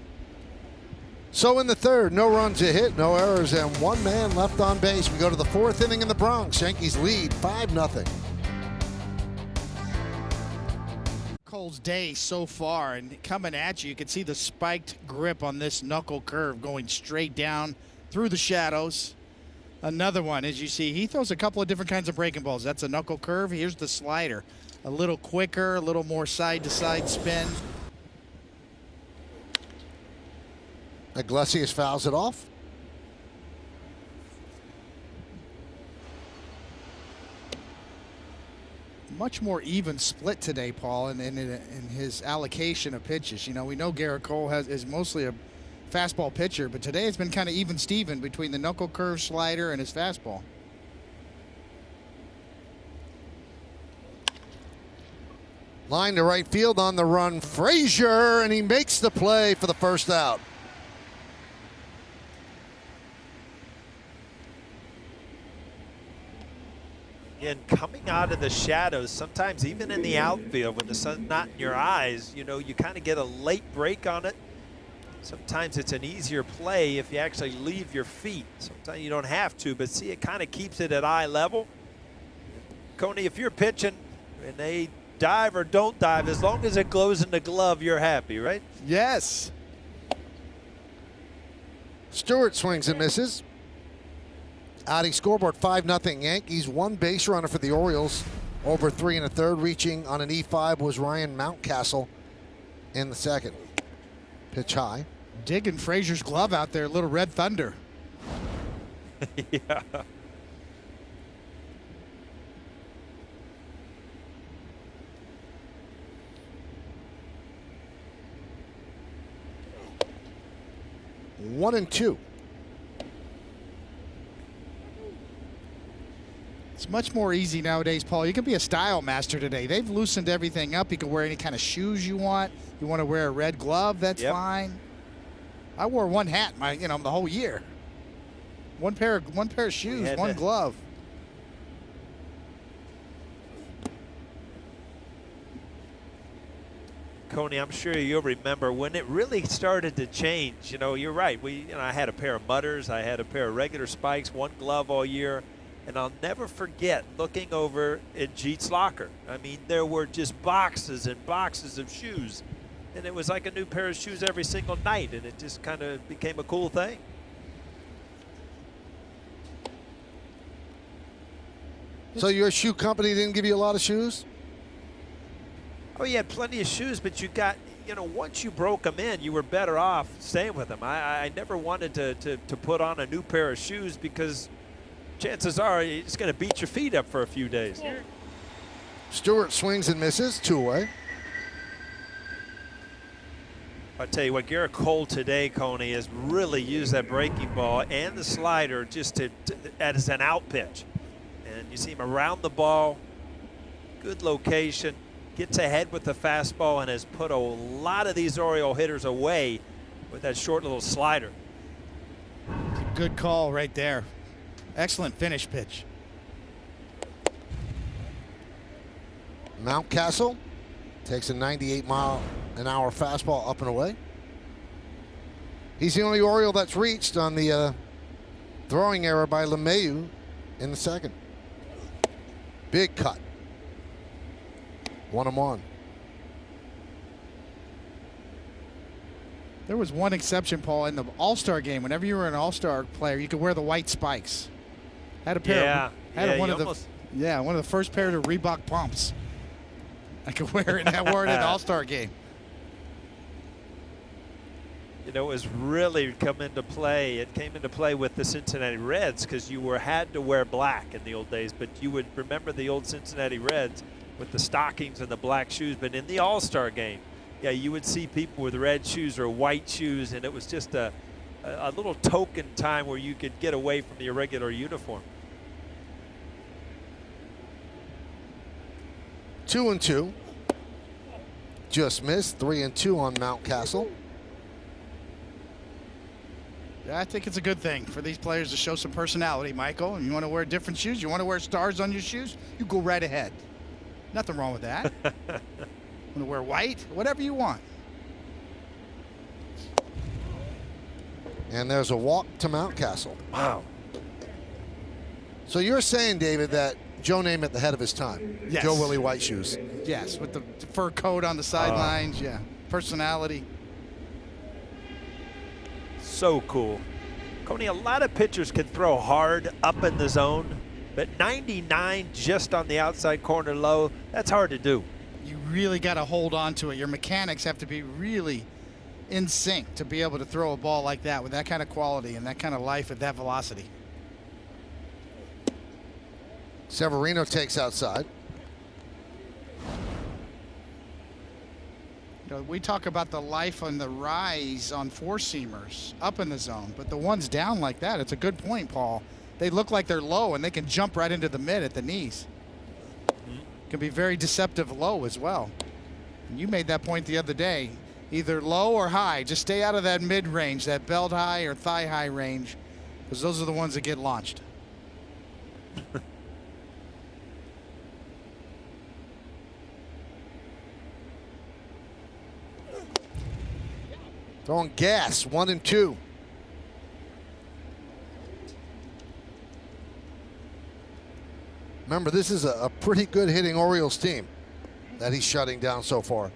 B: So in the 3rd, no runs a hit, no errors, and 1 man left on base. We go to the 4th inning in the Bronx. Yankees lead 5-0.
C: Cole's day so far, and coming at you, you can see the spiked grip on this knuckle curve going straight down through the shadows. Another one, as you see, he throws a couple of different kinds of breaking balls. That's a knuckle curve. Here's the slider. A little quicker, a little more side-to-side spin.
B: Iglesias fouls it off.
C: Much more even split today, Paul, in his allocation of pitches. You know, we know Garrett Cole is mostly a fastball pitcher, but today it's been kind of even-steven between the knuckle curve slider and his fastball.
B: Line to right field on the run, Frazier, and he makes the play for the first out.
F: And coming out of the shadows, sometimes even in the outfield when the sun's not in your eyes, you know, you kind of get a late break on it. Sometimes it's an easier play if you actually leave your feet. Sometimes you don't have to, but see, it kind of keeps it at eye level. Coney, if you're pitching and they dive or don't dive, as long as it glows in the glove, you're happy, right?
C: Yes.
B: Stewart swings and misses. Adding scoreboard 5-0 Yankees. 1 base runner for the Orioles. Over 3 1/3. Reaching on an E5 was Ryan Mountcastle in the 2nd. Pitch high.
C: Digging Frazier's glove out there, little red thunder.
F: Yeah.
B: One and 2.
C: It's much more easy nowadays, Paul. You can be a style master today. They've loosened everything up. You can wear any kind of shoes you want. You want to wear a red glove, that's fine. I wore 1 hat the whole year. One pair of shoes, 1 glove.
F: Coney, I'm sure you'll remember when it really started to change. You know, you're right. I had a pair of mutters. I had a pair of regular spikes, 1 glove all year. And I'll never forget looking over at Jeet's locker. I mean, there were just boxes and boxes of shoes. And it was like a new pair of shoes every single night. And it just kind of became a cool thing.
B: So your shoe company didn't give you a lot of shoes?
F: Oh, you had plenty of shoes, but you got, you know, once you broke them in, you were better off staying with them. I never wanted to put on a new pair of shoes because chances are you're just going to beat your feet up for a few days.
B: Stewart swings and misses, 2-away.
F: I'll tell you what, Garrett Cole today, Coney, has really used that breaking ball and the slider just as an out pitch. And you see him around the ball, good location, gets ahead with the fastball, and has put a lot of these Oriole hitters away with that short little slider.
C: Good call right there. Excellent finish pitch.
B: Mountcastle takes a 98-mile-an-hour fastball up and away. He's the only Oriole that's reached on the throwing error by LeMahieu in the second. Big cut. 1-1.
C: There was one exception, Paul, in the All-Star game. Whenever you were an All-Star player, you could wear the white spikes. Had a pair. One of the first pair of Reebok pumps. I could wear it. I wore it in the All-Star game.
F: You know, it was really come into play. It came into play with the Cincinnati Reds because you had to wear black in the old days. But you would remember the old Cincinnati Reds with the stockings and the black shoes. But in the All-Star game, yeah, you would see people with red shoes or white shoes, and it was just a little token time where you could get away from your regular uniform.
B: 2-2. Just missed. 3-2 on Mountcastle.
C: Yeah, I think it's a good thing for these players to show some personality, Michael. You want to wear different shoes? You want to wear stars on your shoes? You go right ahead. Nothing wrong with that. Want to wear white? Whatever you want.
B: And there's a walk to Mountcastle.
F: Wow.
B: So you're saying, David, that Joe Namath ahead of his time?
C: Yes.
B: Joe Willie White shoes.
C: Yes, with the fur coat on the sidelines. Yeah, personality.
F: So cool. Coney, a lot of pitchers can throw hard up in the zone, but 99 just on the outside corner low, that's hard to do.
C: You really got to hold on to it. Your mechanics have to be really in sync to be able to throw a ball like that with that kind of quality and that kind of life at that velocity.
B: Severino takes outside.
C: You know, we talk about the life and the rise on four-seamers up in the zone, but the ones down like that, it's a good point, Paul. They look like they're low, and they can jump right into the mid at the knees. Can be very deceptive low as well. And you made that point the other day. Either low or high. Just stay out of that mid-range, that belt high or thigh high range, because those are the ones that get launched.
B: Throwing gas, 1-2. Remember, this is a pretty good hitting Orioles team that he's shutting down so far.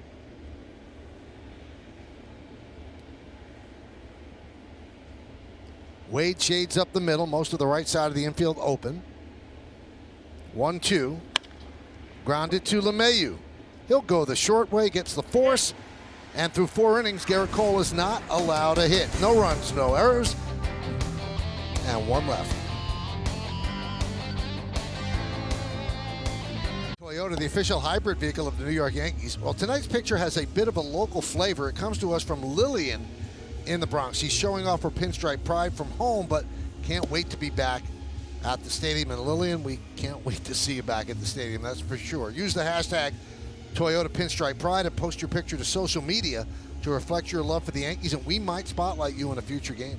B: Wade shades up the middle, most of the right side of the infield open. 1-2. Grounded to LeMahieu. He'll go the short way, gets the force, and through 4 innings, Garrett Cole is not allowed a hit. No runs, no errors, and 1 left. Toyota, the official hybrid vehicle of the New York Yankees. Well, tonight's picture has a bit of a local flavor. It comes to us from Lillian in the Bronx. She's showing off her pinstripe pride from home, but can't wait to be back at the stadium. And Lillian, we can't wait to see you back at the stadium, that's for sure. Use the hashtag Toyota Pinstripe Pride and post your picture to social media to reflect your love for the Yankees, and we might spotlight you in a future game.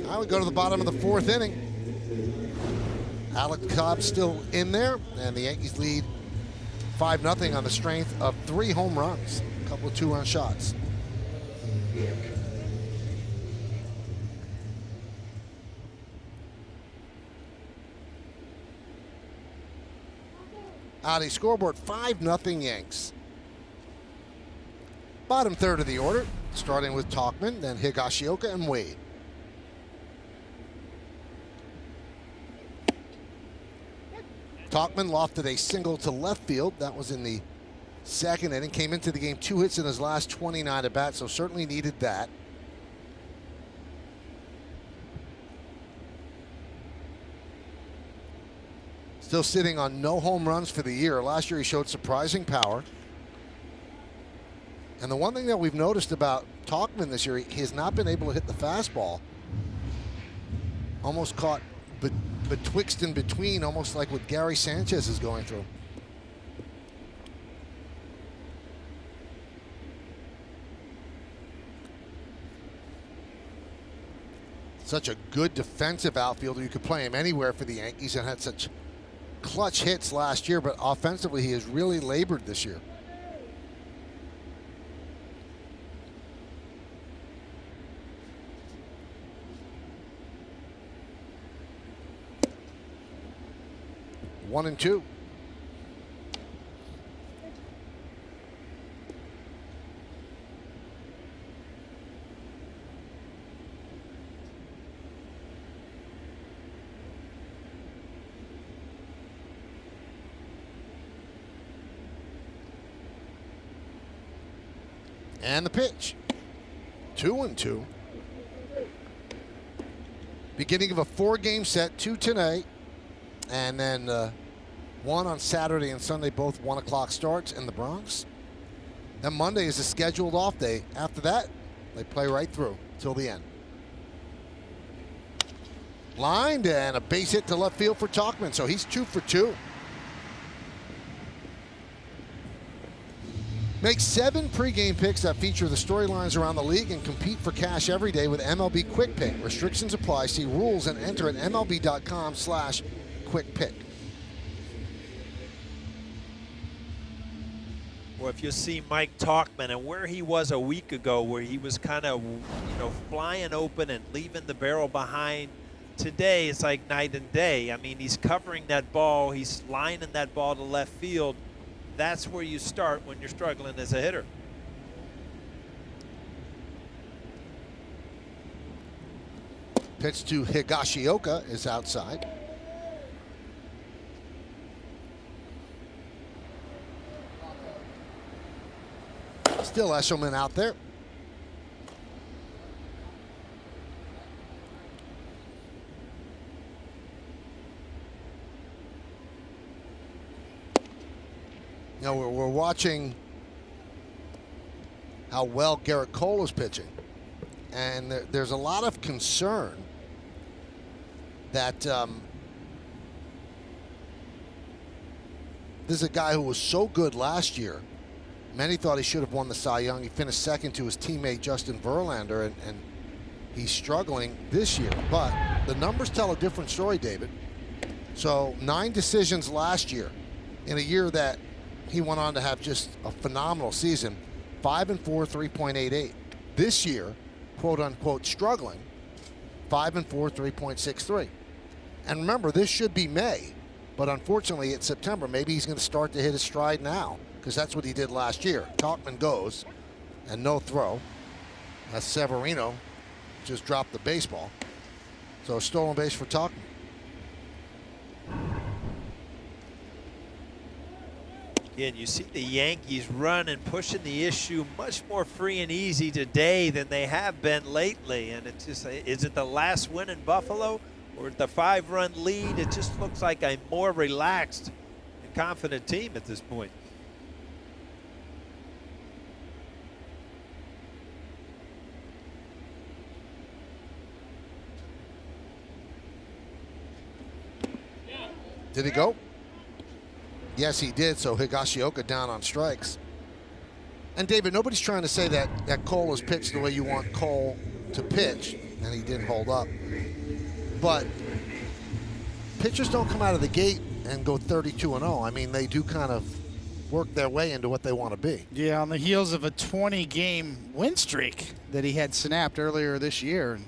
B: I would go to the bottom of the 4th inning. Alex Cobb still in there, and the Yankees lead 5-0 on the strength of 3 home runs, a couple of 2-run shots. Audi scoreboard, 5-0 Yanks. Bottom third of the order, starting with Tauchman, then Higashioka and Wade. Tauchman lofted a single to left field. That was in the second inning. Came into the game 2 hits in his last 29 at bats, so certainly needed that. Still sitting on no home runs for the year. Last year he showed surprising power. And the one thing that we've noticed about Tauchman this year, he has not been able to hit the fastball. Almost caught betwixt and between, almost like what Gary Sanchez is going through. Such a good defensive outfielder. You could play him anywhere for the Yankees and had such clutch hits last year, but offensively he has really labored this year. One and two. And the pitch. 2-2. Beginning of a 4-game set, 2 tonight, and then 1 on Saturday and Sunday, both 1 o'clock starts in the Bronx. Then Monday is a scheduled off day. After that, they play right through till the end. Lined and a base hit to left field for Tauchman, so he's 2 for 2. Make 7 pregame picks that feature the storylines around the league and compete for cash every day with MLB Quick Pick. Restrictions apply. See rules and enter at MLB.com/quickpick.
F: Well, if you see Mike Tauchman and where he was a week ago, where he was kind of, flying open and leaving the barrel behind, today it's like night and day. I mean, he's covering that ball. He's lining that ball to left field. That's where you start when you're struggling as a hitter.
B: Pitch to Higashioka is outside. Still Eshelman out there. Now we're watching how well Garrett Cole is pitching. And there's a lot of concern that this is a guy who was so good last year. Many thought he should have won the Cy Young. He finished second to his teammate Justin Verlander, and he's struggling this year. But the numbers tell a different story, David. So 9 decisions last year in a year that he went on to have just a phenomenal season. 5-4, 3.88. This year, quote unquote, struggling, 5-4, 3.63. And remember, this should be May, but unfortunately it's September. Maybe he's going to start to hit his stride now, because that's what he did last year. Tauchman goes, and no throw. As Severino just dropped the baseball. So a stolen base for Tauchman.
F: Again, you see the Yankees run and pushing the issue much more free and easy today than they have been lately. And it's just, is it the last win in Buffalo or the 5-run lead? It just looks like a more relaxed and confident team at this point.
B: Did he go? Yes, he did. So Higashioka down on strikes. And David, nobody's trying to say that Cole is pitched the way you want Cole to pitch, and he didn't hold up. But pitchers don't come out of the gate and go 32-0. I mean, they do kind of work their way into what they want to be.
C: Yeah, on the heels of a 20-game win streak that he had snapped earlier this year.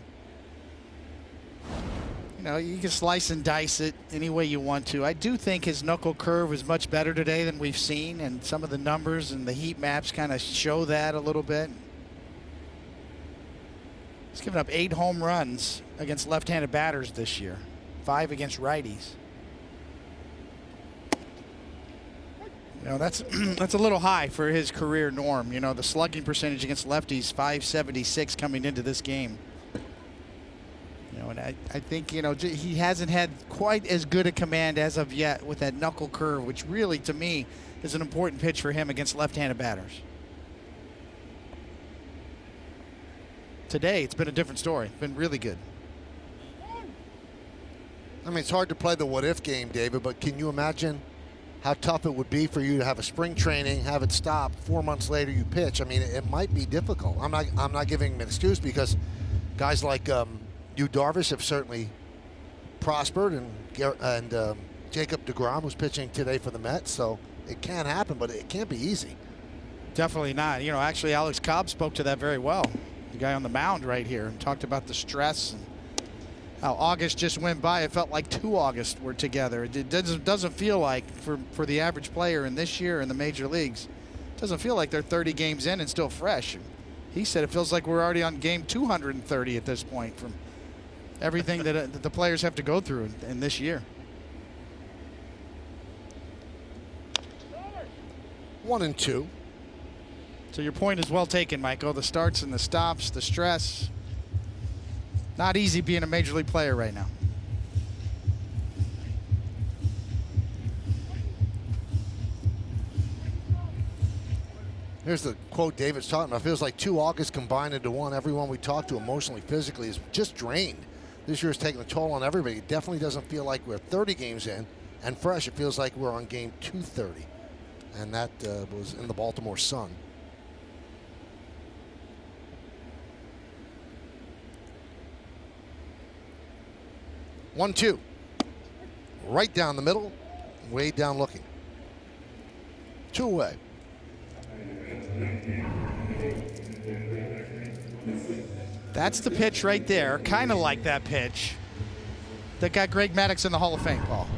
C: You know, you can slice and dice it any way you want to. I do think his knuckle curve is much better today than we've seen, and some of the numbers and the heat maps kind of show that a little bit. He's given up 8 home runs against left-handed batters this year, 5 against righties. You know, that's that's a little high for his career norm. You know, the slugging percentage against lefties, .576 coming into this game. You know, and I think, you know, he hasn't had quite as good a command as of yet with that knuckle curve, which really, to me, is an important pitch for him against left-handed batters. Today, it's been a different story. It's been really good.
B: I mean, it's hard to play the what-if game, David, but can you imagine how tough it would be for you to have a spring training, have it stop, 4 months later you pitch? I mean, it might be difficult. I'm not giving him an excuse, because guys like Yu Darvish have certainly prospered, and Jacob deGrom, who's pitching today for the Mets, so it can happen, but it can't be easy.
C: Definitely not. You know, actually, Alex Cobb spoke to that very well. The guy on the mound right here, and talked about the stress and how August just went by. It felt like 2 Augusts were together. It doesn't feel like, for the average player in this year in the major leagues, it doesn't feel like they're 30 games in and still fresh. He said it feels like we're already on game 230 at this point from everything that the players have to go through in this year.
B: 1-2.
C: So your point is well taken, Michael. The starts and the stops, the stress. Not easy being a major league player right now.
B: Here's the quote David's talking about. It feels like 2 Augusts combined into one. Everyone we talk to emotionally, physically, is just drained. This year's taking a toll on everybody. It definitely doesn't feel like we're 30 games in and fresh. It feels like we're on game 230. And that was in the Baltimore Sun. One, two. Right down the middle. Way down looking. 2 away.
C: That's the pitch right there. Kind of like that pitch that got Greg Maddux in the Hall of Fame, Paul.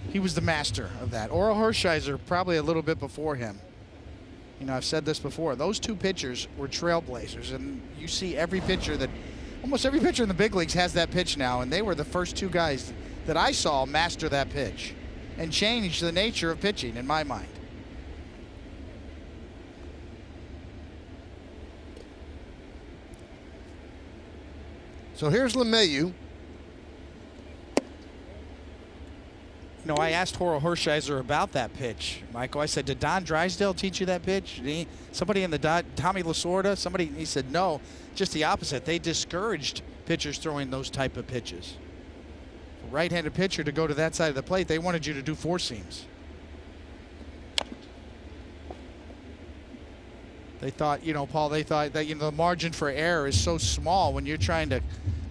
C: He was the master of that. Orel Hershiser probably a little bit before him. You know, I've said this before. Those 2 pitchers were trailblazers, and you see every pitcher that, almost every pitcher in the big leagues has that pitch now, and they were the first 2 guys that I saw master that pitch and change the nature of pitching in my mind.
B: So here's LeMahieu.
C: You know, I asked Orel Hershiser about that pitch, Michael. I said, did Don Drysdale teach you that pitch? Somebody in the Tommy Lasorda? Somebody? He said, no, just the opposite. They discouraged pitchers throwing those type of pitches. For a right-handed pitcher to go to that side of the plate, they wanted you to do 4 seams. They thought, you know, Paul, they thought that, you know, the margin for error is so small when you're trying to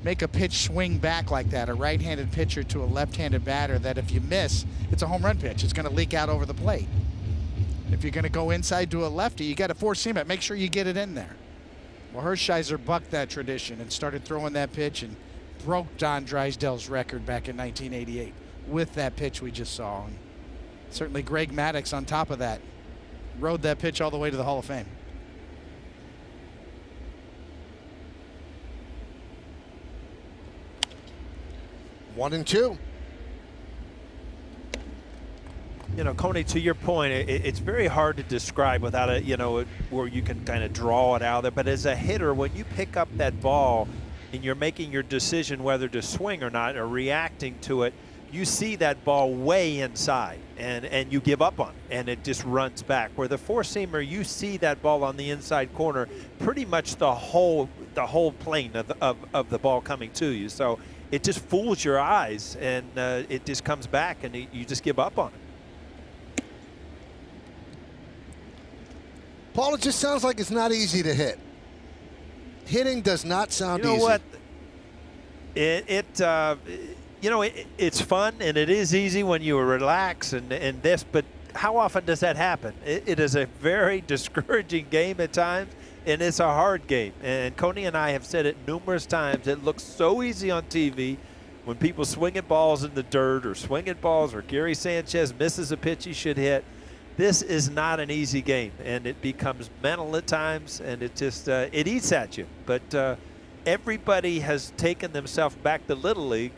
C: make a pitch swing back like that, a right-handed pitcher to a left-handed batter, that if you miss, it's a home run pitch. It's going to leak out over the plate. If you're going to go inside to a lefty, you got to 4-seam it. Make sure you get it in there. Well, Hershiser bucked that tradition and started throwing that pitch and broke Don Drysdale's record back in 1988 with that pitch we just saw. And certainly Greg Maddux on top of that rode that pitch all the way to the Hall of Fame.
B: One and two.
F: You know, Coney, to your point, it's very hard to describe without a, you know, where you can kind of draw it out there. But as a hitter, when you pick up that ball and you're making your decision whether to swing or not, or reacting to it, you see that ball way inside, and you give up on it, and it just runs back. Where the 4-seamer, you see that ball on the inside corner, pretty much the whole plane of the ball coming to you. So it just fools your eyes, and it just comes back, and you just give up on it.
B: Paul, it just sounds like it's not easy to hit. Hitting does not sound easy.
F: You know what? You know, it's fun, and it is easy when you relax and this, but how often does that happen? It is a very discouraging game at times, and it's a hard game. And Coney and I have said it numerous times. It looks so easy on TV when people swing at balls in the dirt or swing at balls, or Gary Sanchez misses a pitch he should hit. This is not an easy game, and it becomes mental at times, and it just it eats at you. But everybody has taken themselves back to Little League,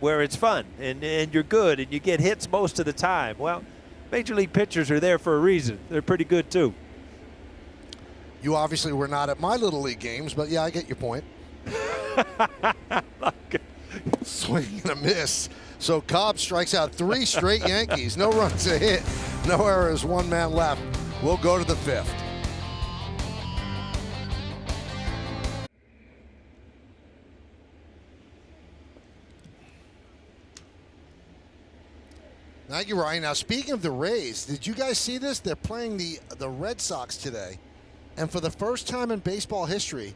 F: where it's fun and you're good and you get hits most of the time. Well, Major league pitchers are there for a reason. They're pretty good too.
B: You obviously were not at my Little League games, but yeah, I get your point. Swing and a miss. So Cobb strikes out 3 straight Yankees. No runs a hit, no errors, 1 man left. We'll go to the 5th. Thank you, Ryan. Now, speaking of the Rays, did you guys see this? They're playing the Red Sox today. And for the first time in baseball history,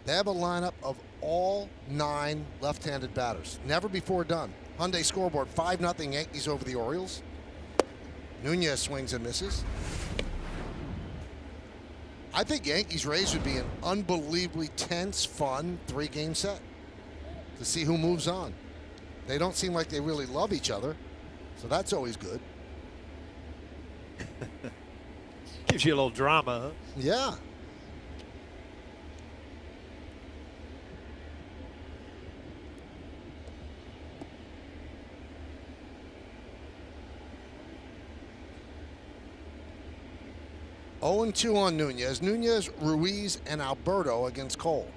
B: they have a lineup of all 9 left-handed batters. Never before done. Hyundai scoreboard, 5-0 Yankees over the Orioles. Nunez swings and misses. I think Yankees-Rays would be an unbelievably tense, fun 3-game set to see who moves on. They don't seem like they really love each other, so that's always good.
F: Gives you a little drama, huh?
B: Yeah. (0-2) on Nunez. Nunez, Ruiz, and Alberto against Cole.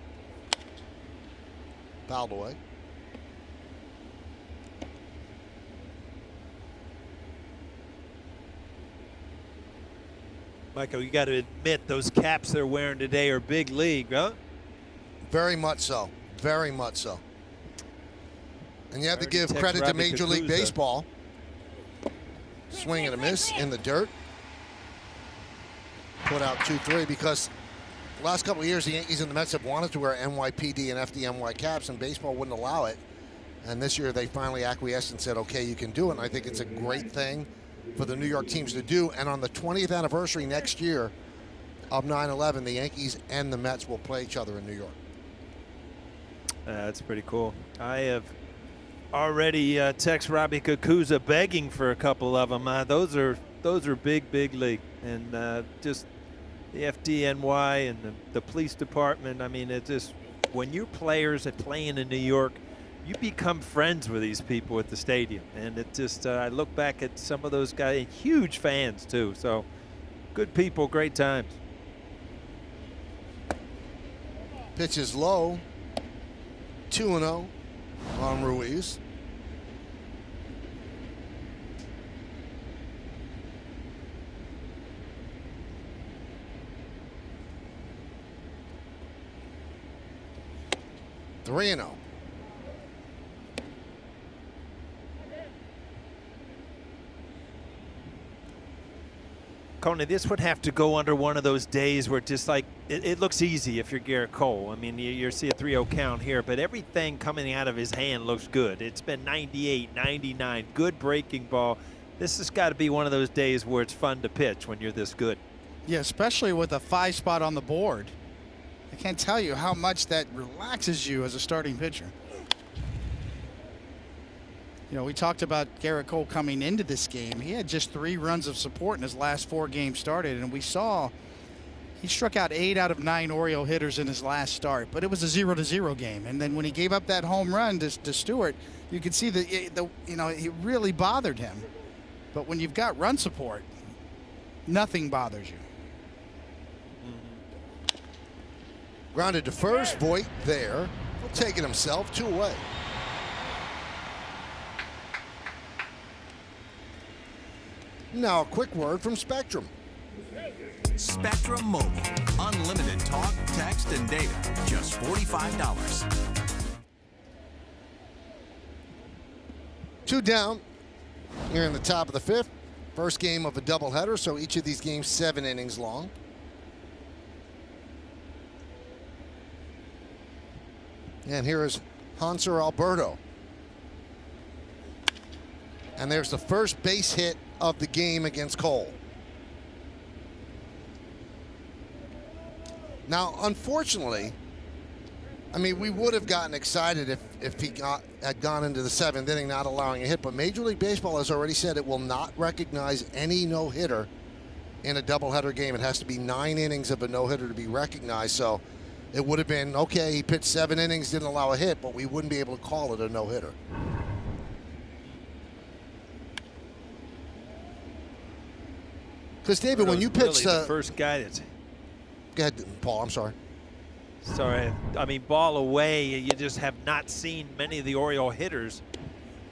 B: Fouled away.
F: Michael, you got to admit those caps they're wearing today are big league, huh?
B: Very much so. Very much so. And you have to give credit to Major League Baseball. Swing and a miss in the dirt. Put out 2-3 because the last couple of years the Yankees and the Mets have wanted to wear NYPD and FDNY caps, and baseball wouldn't allow it. And this year they finally acquiesced and said, okay, you can do it. And I think it's a great thing for the New York teams to do. And on the 20th anniversary next year of 9/11, the Yankees and the Mets will play each other in New York.
F: That's pretty cool. I have already text Robbie Kakuza begging for a couple of them. Those are big league, and just the FDNY and the police department. I mean, it's just when you're players and playing in New York, you become friends with these people at the stadium, and it just I look back at some of those guys, huge fans too. So good people, great times.
B: Pitch is low. 2-0 on Ruiz. Three and 0.
F: Coney, this would have to go under one of those days where just like it looks easy if you're Garrett Cole. I mean, you see a 3-0 count here, but everything coming out of his hand looks good. It's been 98, 99, good breaking ball. This has got to be one of those days where it's fun to pitch when you're this good.
C: Yeah, especially with a 5 spot on the board. I can't tell you how much that relaxes you as a starting pitcher. You know, we talked about Garrett Cole coming into this game. He had just 3 runs of support in his last 4 games started, and we saw he struck out 8 out of 9 Oriole hitters in his last start, but it was a 0-0 game. And then when he gave up that home run to Stewart, you could see that it really bothered him. But when you've got run support, nothing bothers you.
B: Grounded to first. Voit there. He'll take it himself. 2 away. Now a quick word from Spectrum.
G: Spectrum Mobile. Unlimited talk, text, and data. Just $45.
B: 2 down here in the top of the 5th. First game of a doubleheader, so each of these games 7 innings long. And here is Hanser Alberto. And there's the first base hit of the game against Cole. Now, unfortunately, I mean, we would have gotten excited if he had gone into the 7th inning not allowing a hit, but Major League Baseball has already said it will not recognize any no-hitter in a doubleheader game. It has to be 9 innings of a no-hitter to be recognized, so it would have been, okay, he pitched 7 innings, didn't allow a hit, but we wouldn't be able to call it a no-hitter. Because, David, when you pitched
F: really the first guy that's...
B: Go ahead, Paul. I'm sorry.
F: Sorry. I mean, ball away, you just have not seen many of the Oriole hitters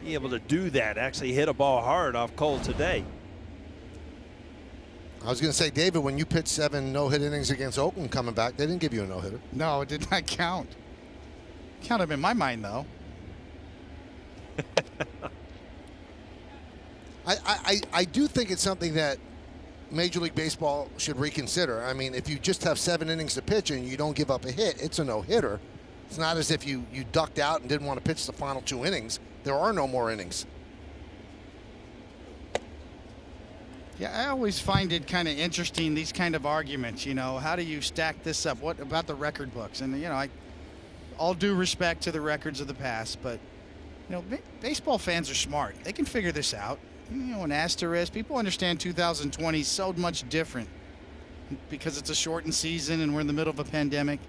F: be able to do that, actually hit a ball hard off Cole today.
B: I was going to say, David, when you pitched 7 no-hit innings against Oakland coming back, they didn't give you a no-hitter.
C: No, it did not count. Count him in my mind, though.
B: I do think it's something that Major League Baseball should reconsider. I mean, if you just have 7 innings to pitch and you don't give up a hit, it's a no-hitter. It's not as if you ducked out and didn't want to pitch the final 2 innings. There are no more innings.
C: Yeah, I always find it kind of interesting, these kind of arguments, you know, how do you stack this up? What about the record books? And, you know, all due respect to the records of the past, but, you know, baseball fans are smart. They can figure this out. You know, an asterisk. People understand 2020 is so much different because it's a shortened season and we're in the middle of a pandemic.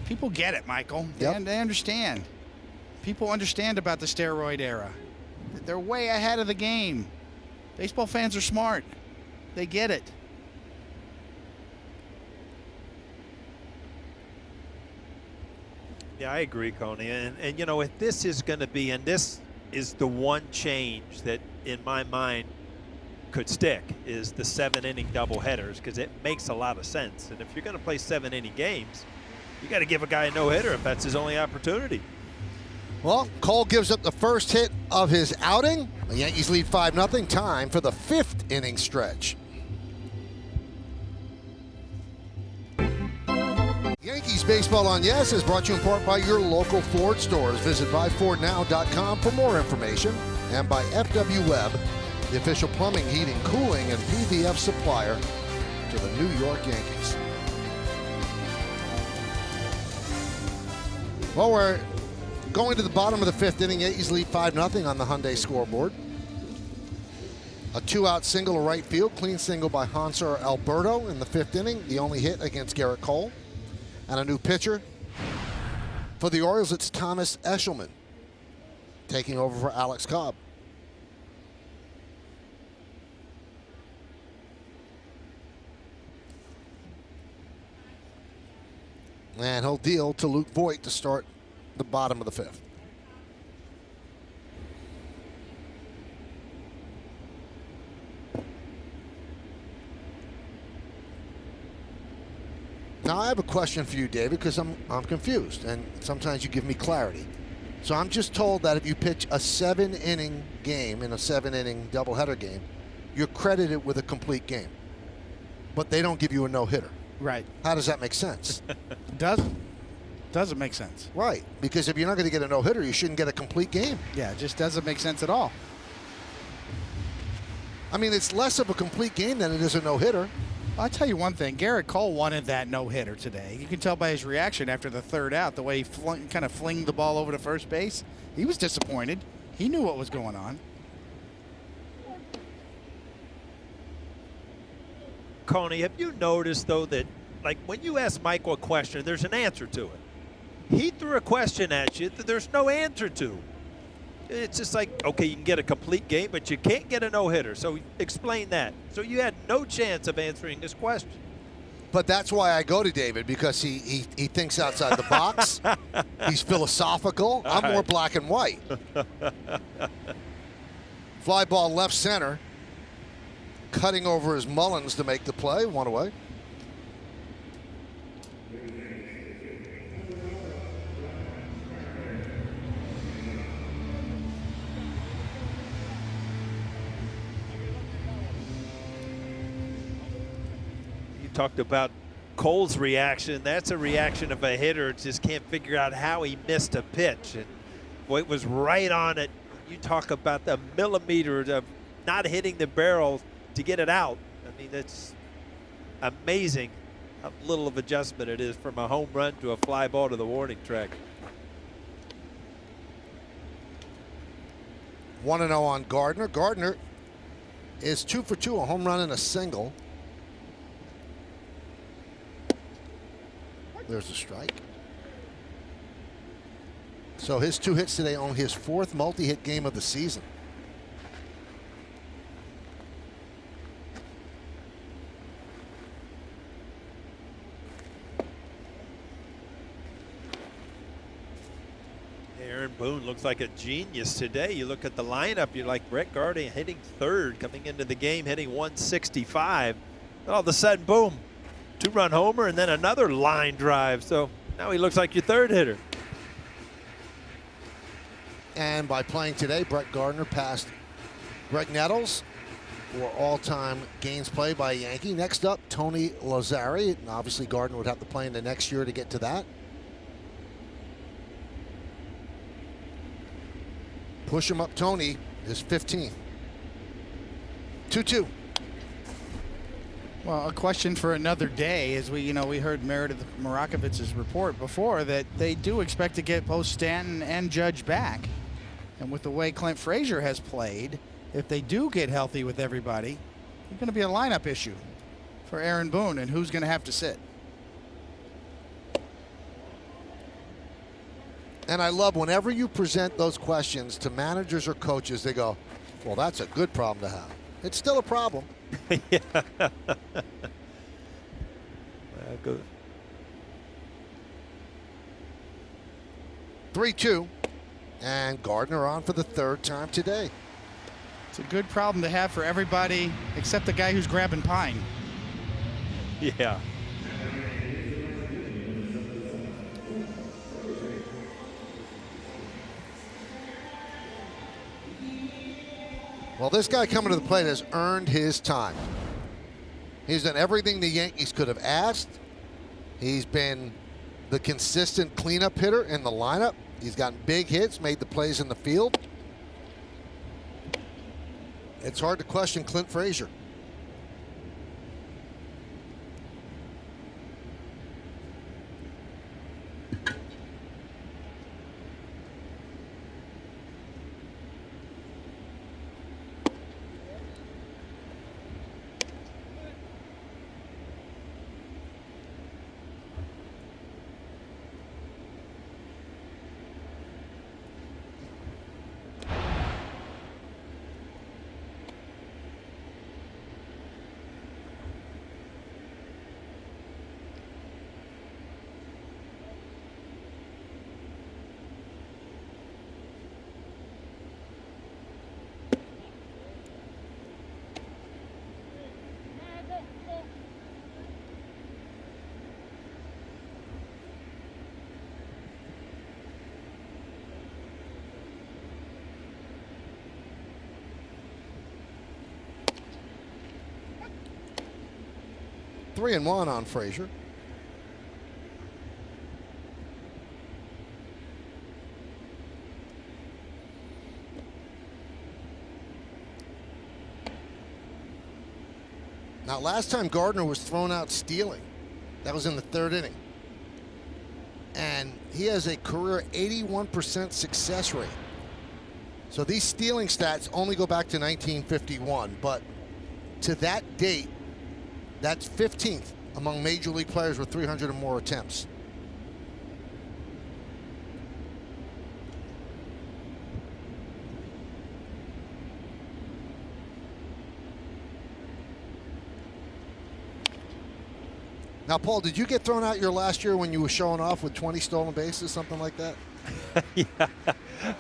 C: People get it, Michael.
B: Yep.
C: They understand. People understand about the steroid era. They're way ahead of the game. Baseball fans are smart. They get it.
F: Yeah, I agree, Coney. And you know, if this is going to be, and this is the one change that in my mind could stick, is the 7-inning doubleheaders, because it makes a lot of sense. And if you're going to play 7-inning games, you got to give a guy a no-hitter if that's his only opportunity.
B: Well, Cole gives up the first hit of his outing. The Yankees lead 5-0. Time for the 5th inning stretch. Yankees Baseball on Yes is brought to you in part by your local Ford stores. Visit buyfordnow.com for more information, and by FW Webb, the official plumbing, heating, cooling, and PVF supplier to the New York Yankees. Well, we're going to the bottom of the 5th inning. Yankees lead 5-0 on the Hyundai scoreboard. A 2-out single to right field, clean single by Hanser Alberto in the 5th inning, the only hit against Garrett Cole. And a new pitcher for the Orioles, it's Thomas Eshelman taking over for Alex Cobb. And he'll deal to Luke Voigt to start the bottom of the 5th. Now I have a question for you, David, because I'm confused, and sometimes you give me clarity. So I'm just told that if you pitch a 7-inning game in a 7-inning doubleheader game, you're credited with a complete game, but they don't give you a no-hitter.
C: Right.
B: How does that make sense?
C: Doesn't make sense.
B: Right, because if you're not going to get a no-hitter, you shouldn't get a complete game.
C: Yeah, it just doesn't make sense at all.
B: I mean, it's less of a complete game than it is a no-hitter.
C: I'll tell you one thing. Garrett Cole wanted that no-hitter today. You can tell by his reaction after the 3rd out, the way he kind of flinged the ball over to first base. He was disappointed. He knew what was going on.
F: Coney, have you noticed, though, that like when you ask Michael a question, there's an answer to it? He threw a question at you that there's no answer to. It's just like, okay, you can get a complete game, but you can't get a no-hitter. So explain that. So you had no chance of answering this question.
B: But that's why I go to David, because he thinks outside the box. He's philosophical. I'm more black and white. Fly ball left center. Cutting over his Mullins to make the play. 1 away.
F: Talked about Cole's reaction. That's a reaction of a hitter just can't figure out how he missed a pitch, and boy, it was right on it. You talk about the millimeter of not hitting the barrel to get it out. I mean, that's amazing how little of adjustment it is from a home run to a fly ball to the warning track.
B: 1-0 on Gardner. Gardner is 2 for 2, a home run and a single. There's a strike. So his 2 hits today on his 4th multi-hit game of the season.
F: Boone looks like a genius today. You look at the lineup, you're like Brett Gardner hitting third, coming into the game, hitting 165. And all of a sudden, boom, 2-run homer and then another line drive. So now he looks like your third hitter.
B: And by playing today, Brett Gardner passed Greg Nettles for all-time games played by a Yankee. Next up, Tony Lazzari. And obviously, Gardner would have to play in the next year to get to that. Push him up, Tony is 15th. 2-2.
C: Well, a question for another day, as we heard Meredith Marakovitz's report before that they do expect to get both Stanton and Judge back. And with the way Clint Frazier has played, if they do get healthy with everybody, it's going to be a lineup issue for Aaron Boone, and who's going to have to sit.
B: And I love whenever you present those questions to managers or coaches, they go, well, that's a good problem to have. It's still a problem.
F: Yeah. Good.
B: 3-2. And Gardner on for the third time today.
C: It's a good problem to have for everybody except the guy who's grabbing pine.
F: Yeah.
B: Well, this guy coming to the plate has earned his time. He's done everything the Yankees could have asked. He's been the consistent cleanup hitter in the lineup. He's gotten big hits, made the plays in the field. It's hard to question Clint Frazier. Three and one on Frazier. Now, last time Gardner was thrown out stealing, that was in the third inning. And he has a career 81% success rate. So these stealing stats only go back to 1951, but to that date, that's 15th among major league players with 300 or more attempts. Now, Paul, did you get thrown out your last year when you were showing off with 20 stolen bases, something like that?
F: Yeah,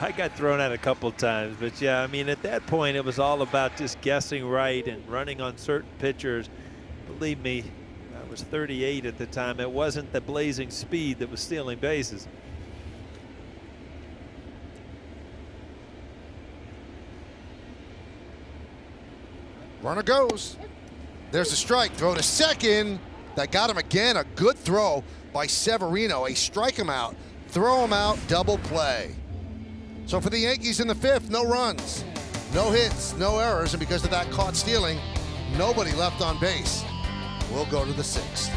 F: I got thrown out a couple times, but yeah, I mean, at that point, it was all about just guessing right and running on certain pitchers. Believe me, I was 38 at the time. It wasn't the blazing speed that was stealing bases.
B: Runner goes. There's a strike. Throw to second. That got him again. A good throw by Severino. A strike him out. Throw him out. Double play. So for the Yankees in the fifth, no runs, no hits, no errors. And because of that caught stealing, nobody left on base. We'll go to the sixth.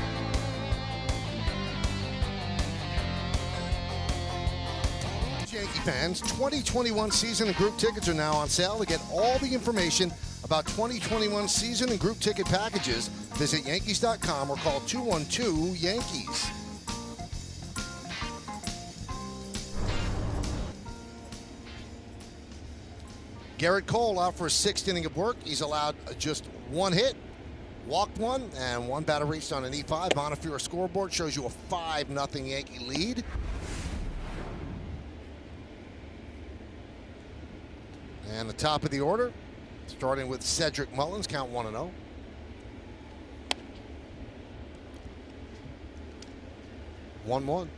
B: Yankee fans, 2021 season and group tickets are now on sale. To get all the information about 2021 season and group ticket packages, visit Yankees.com or call 212-YANKEES. Garrett Cole out for a sixth inning of work. He's allowed just one hit, walked one, and one batter reached on an E5. Montefiore scoreboard shows you a 5-0 Yankee lead. And the top of the order, starting with Cedric Mullins, count 1-0. One, 1.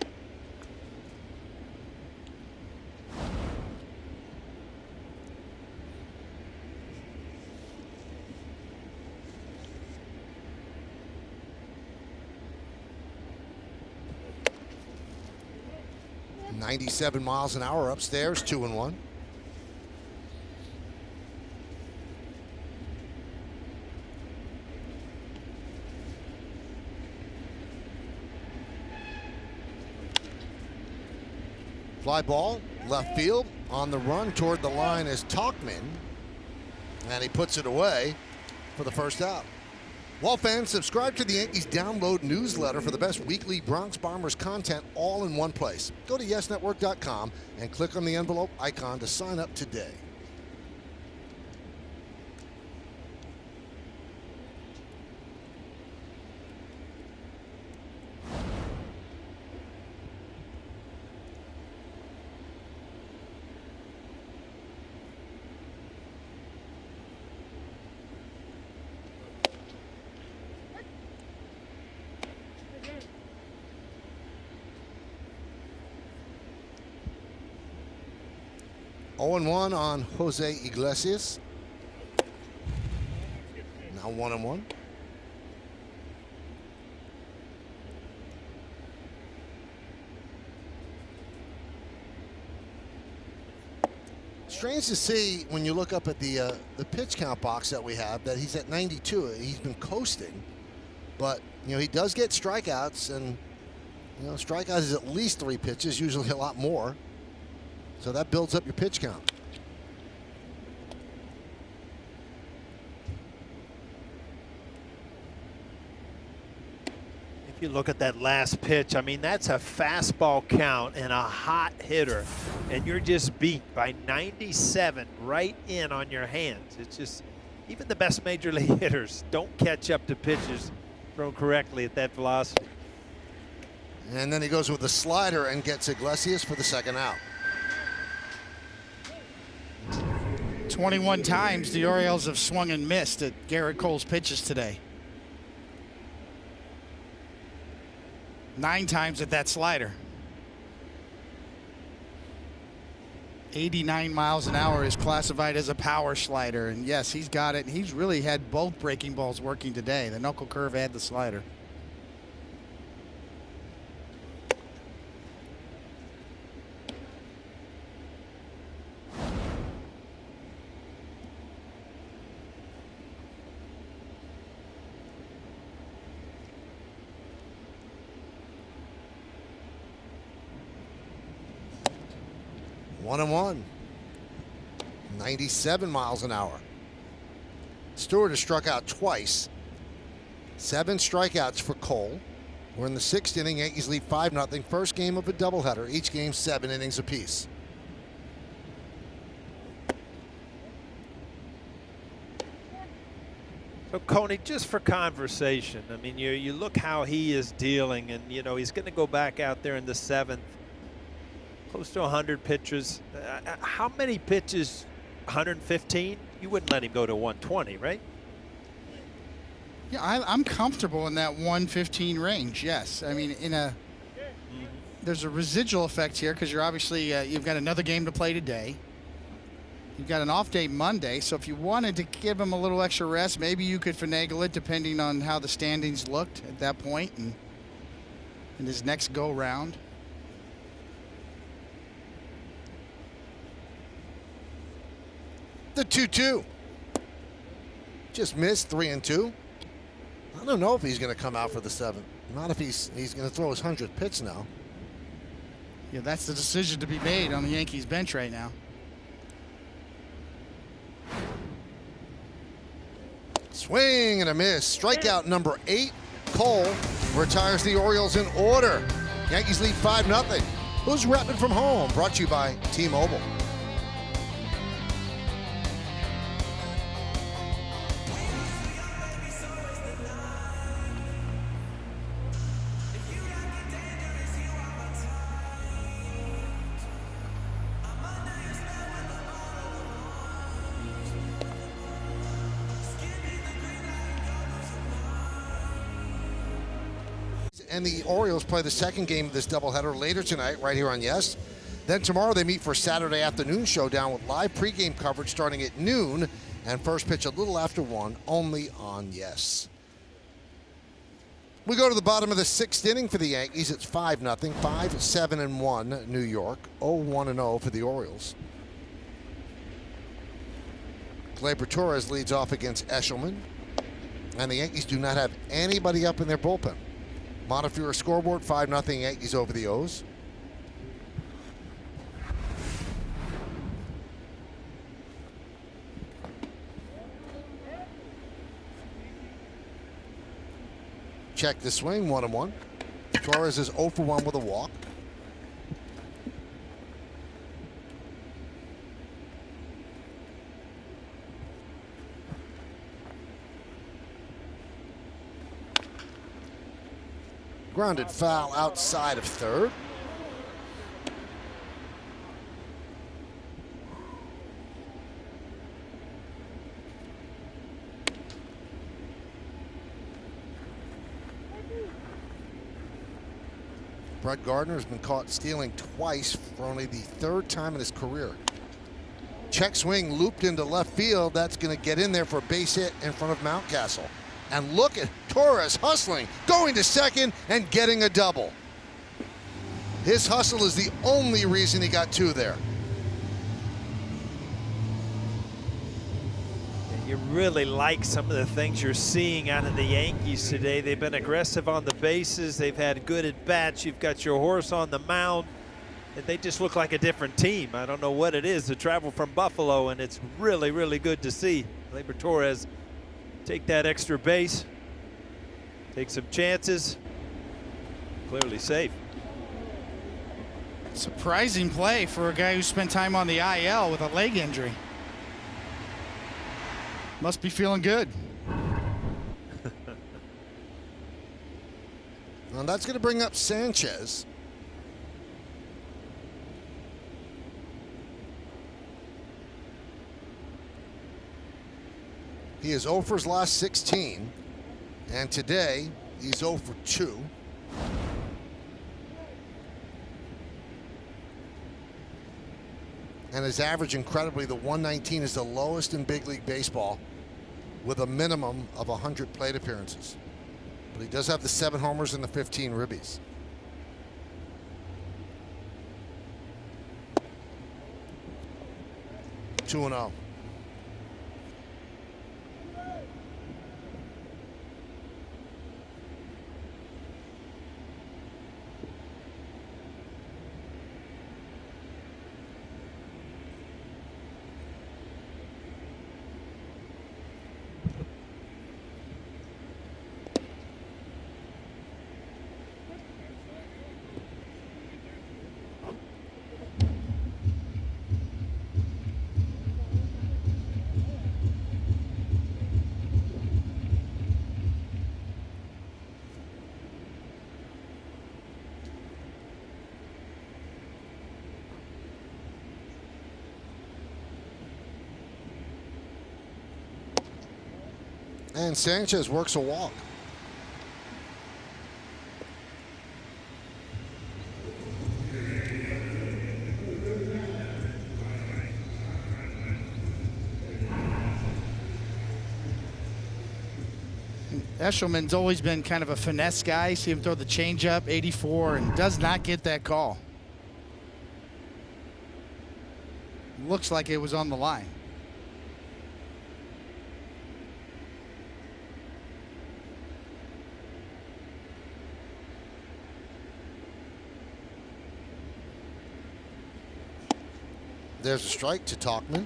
B: .97 miles an hour upstairs, 2-1. Fly ball, left field, on the run toward the line is Talkman, and he puts it away for the first out. Well, fans, subscribe to the Yankees Download newsletter for the best weekly Bronx Bombers content all in one place. Go to yesnetwork.com and click on the envelope icon to sign up today. Oh and 1 on Jose Iglesias. Now 1-1. Strange to see when you look up at the pitch count box that we have that he's at 92. He's been coasting, but he does get strikeouts, and strikeouts is at least 3 pitches, usually a lot more. So that builds up your pitch count.
F: If you look at that last pitch, I mean, that's a fastball count and a hot hitter, and you're just beat by 97 right in on your hands. It's just, even the best major league hitters don't catch up to pitches thrown correctly at that velocity.
B: And then he goes with the slider and gets Iglesias for the second out.
C: 21 times the Orioles have swung and missed at Garrett Cole's pitches today. 9 times at that slider. 89 miles an hour is classified as a power slider, and yes, he's got it. He's really had both breaking balls working today, the knuckle curve and the slider.
B: One and 1. 97 miles an hour. Stewart has struck out twice. 7 strikeouts for Cole. We're in the 6th inning. Yankees lead 5-0. First game of a doubleheader. Each game 7 innings apiece.
F: So, Coney, just for conversation, I mean, you look how he is dealing, and, he's going to go back out there in the 7th. Close to 100 pitches. How many pitches? 115? You wouldn't let him go to 120, right?
C: Yeah, I'm comfortable in that 115 range. Yes, I mean, there's a residual effect here because you're obviously you've got another game to play today. You've got an off day Monday, so if you wanted to give him a little extra rest, maybe you could finagle it depending on how the standings looked at that point and in his next go round.
B: The 2-2. Just missed, 3-2. I don't know if he's going to come out for the 7th. Not if he's going to throw his 100th pitch now.
C: Yeah, that's the decision to be made on the Yankees bench right now.
B: Swing and a miss. Strikeout number 8. Cole retires the Orioles in order. Yankees lead 5-0. Who's repping from home? Brought to you by T-Mobile. and the Orioles play the second game of this doubleheader later tonight right here on Yes. Then tomorrow they meet for a Saturday afternoon showdown with live pregame coverage starting at noon and first pitch a little after 1 only on Yes. We go to the bottom of the 6th inning for the Yankees. It's 5-0, 5-7-1 New York, 0-1-0 for the Orioles. Gleyber Torres leads off against Eshelman, and the Yankees do not have anybody up in their bullpen. Montefiore scoreboard, 5-0 Yankees over the O's. Check the swing, 1-1. Torres is 0 for 1 with a walk. Grounded foul outside of third. Brett Gardner has been caught stealing twice for only the 3rd time in his career. Check swing looped into left field. That's going to get in there for a base hit in front of Mountcastle. And look at Torres hustling, going to second and getting a double. His hustle is the only reason he got 2 there.
F: You really like some of the things you're seeing out of the Yankees today. They've been aggressive on the bases. They've had good at-bats. You've got your horse on the mound. And they just look like a different team. I don't know what it is to travel from Buffalo, and it's really, really good to see Gleyber Torres take that extra base, take some chances, clearly safe.
C: Surprising play for a guy who spent time on the IL with a leg injury. Must be feeling good.
B: And that's going to bring up Sanchez. He is 0 for his last 16, and today he's 0 for 2. And his average, incredibly, the 119 is the lowest in big league baseball with a minimum of 100 plate appearances. But he does have the 7 homers and the 15 ribbies. Two and 0. And Sanchez works a walk.
C: Eshelman's always been kind of a finesse guy. See him throw the changeup, 84, and does not get that call. Looks like it was on the line.
B: There's a strike to Tauchman.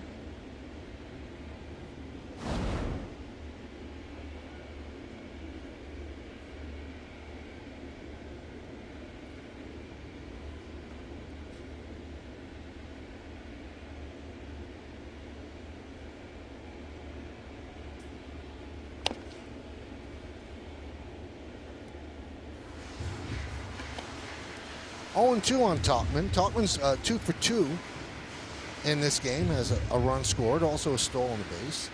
B: Oh, 2 on Tauchman. Tauchman's 2 for 2 in this game, has a run scored, also a stolen base.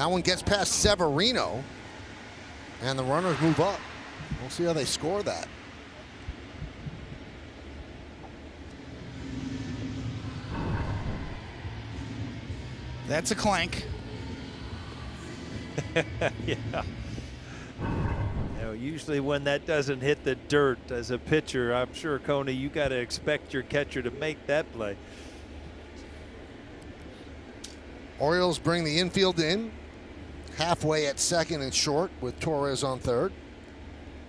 B: That one gets past Severino, and the runners move up. We'll see how they score that.
C: That's a clank.
F: Yeah. Usually when that doesn't hit the dirt as a pitcher, I'm sure, Coney, you got to expect your catcher to make that play.
B: Orioles bring the infield in. Halfway at second and short with Torres on third.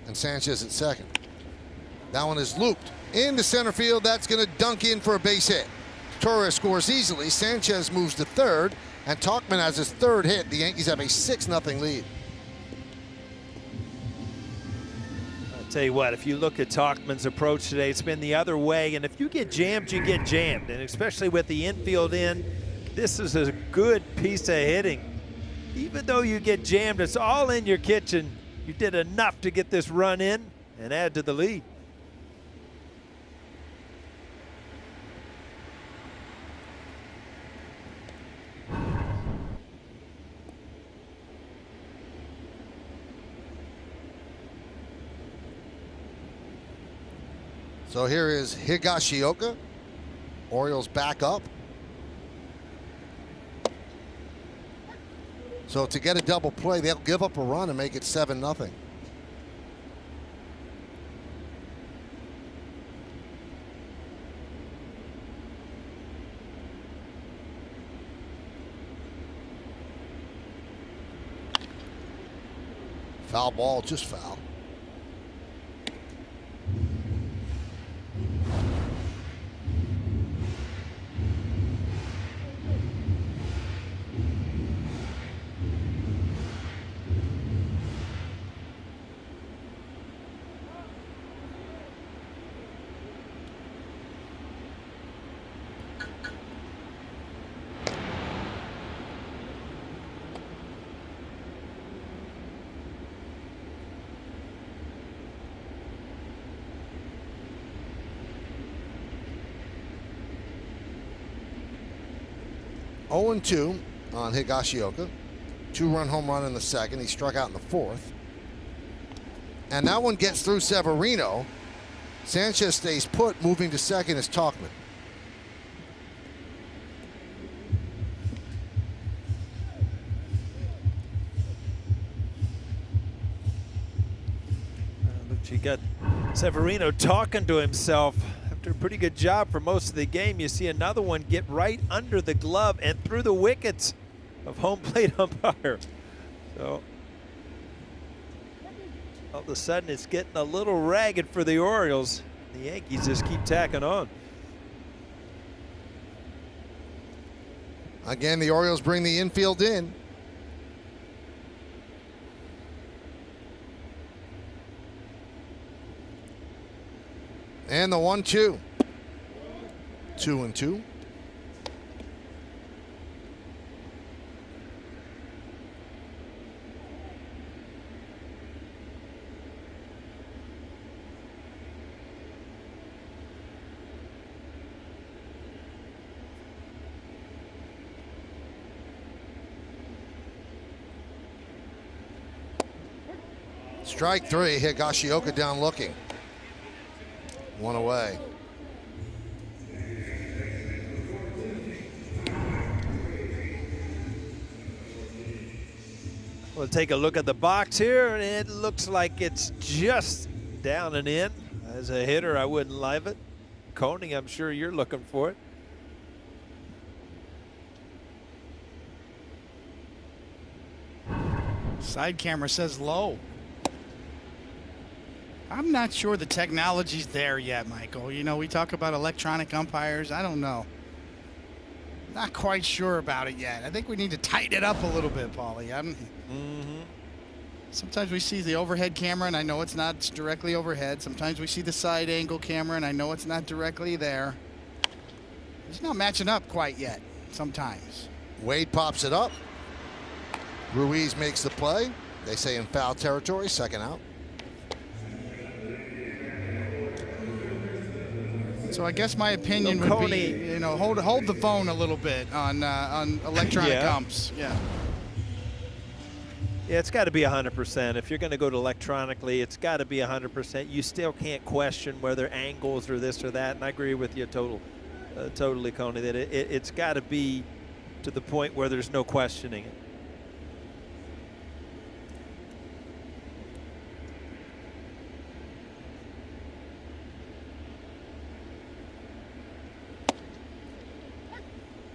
B: And Sanchez at second. That one is looped into center field. That's going to dunk in for a base hit. Torres scores easily. Sanchez moves to third. And Tauchman has his third hit. The Yankees have a 6-0 lead.
F: Tell you what, if you look at Tauchman's approach today, it's been the other way. And if you get jammed, you get jammed. And especially with the infield in, this is a good piece of hitting. Even though you get jammed, it's all in your kitchen. You did enough to get this run in and add to the lead.
B: So here is Higashioka. Orioles back up. So to get a double play, they'll give up a run and make it 7-0. Foul ball, just foul. Oh and 2 on Higashioka. 2-run home run in the second. He struck out in the fourth. And that one gets through Severino. Sanchez stays put. Moving to second is Tauchman.
F: Look, you got Severino talking to himself. After a pretty good job for most of the game, you see another one get right under the glove and through the wickets of home plate umpire. So all of a sudden it's getting a little ragged for the Orioles. The Yankees just keep tacking on.
B: Again, the Orioles bring the infield in. And the 1-2. 2 and 2. Strike three. Higashioka down looking. One away.
F: We'll take a look at the box here, and it looks like it's just down and in. As a hitter, I wouldn't leave it. Coney, I'm sure you're looking for it.
C: Side camera says low. I'm not sure the technology's there yet, Michael. You know, we talk about electronic umpires. I don't know. Not quite sure about it yet. I think we need to tighten it up a little bit, Paulie. Sometimes we see the overhead camera, and I know it's not directly overhead. Sometimes we see the side angle camera, and I know it's not directly there. It's not matching up quite yet sometimes.
B: Wade pops it up. Ruiz makes the play. They say in foul territory, second out.
C: So I guess my opinion would be, you know, hold the phone a little bit on electronic umps. Yeah.
F: Yeah, it's got to be 100%. If you're going to go to electronically, it's got to be 100%. You still can't question whether angles or this or that. And I agree with you totally, Coney, that it's got to be to the point where there's no questioning it.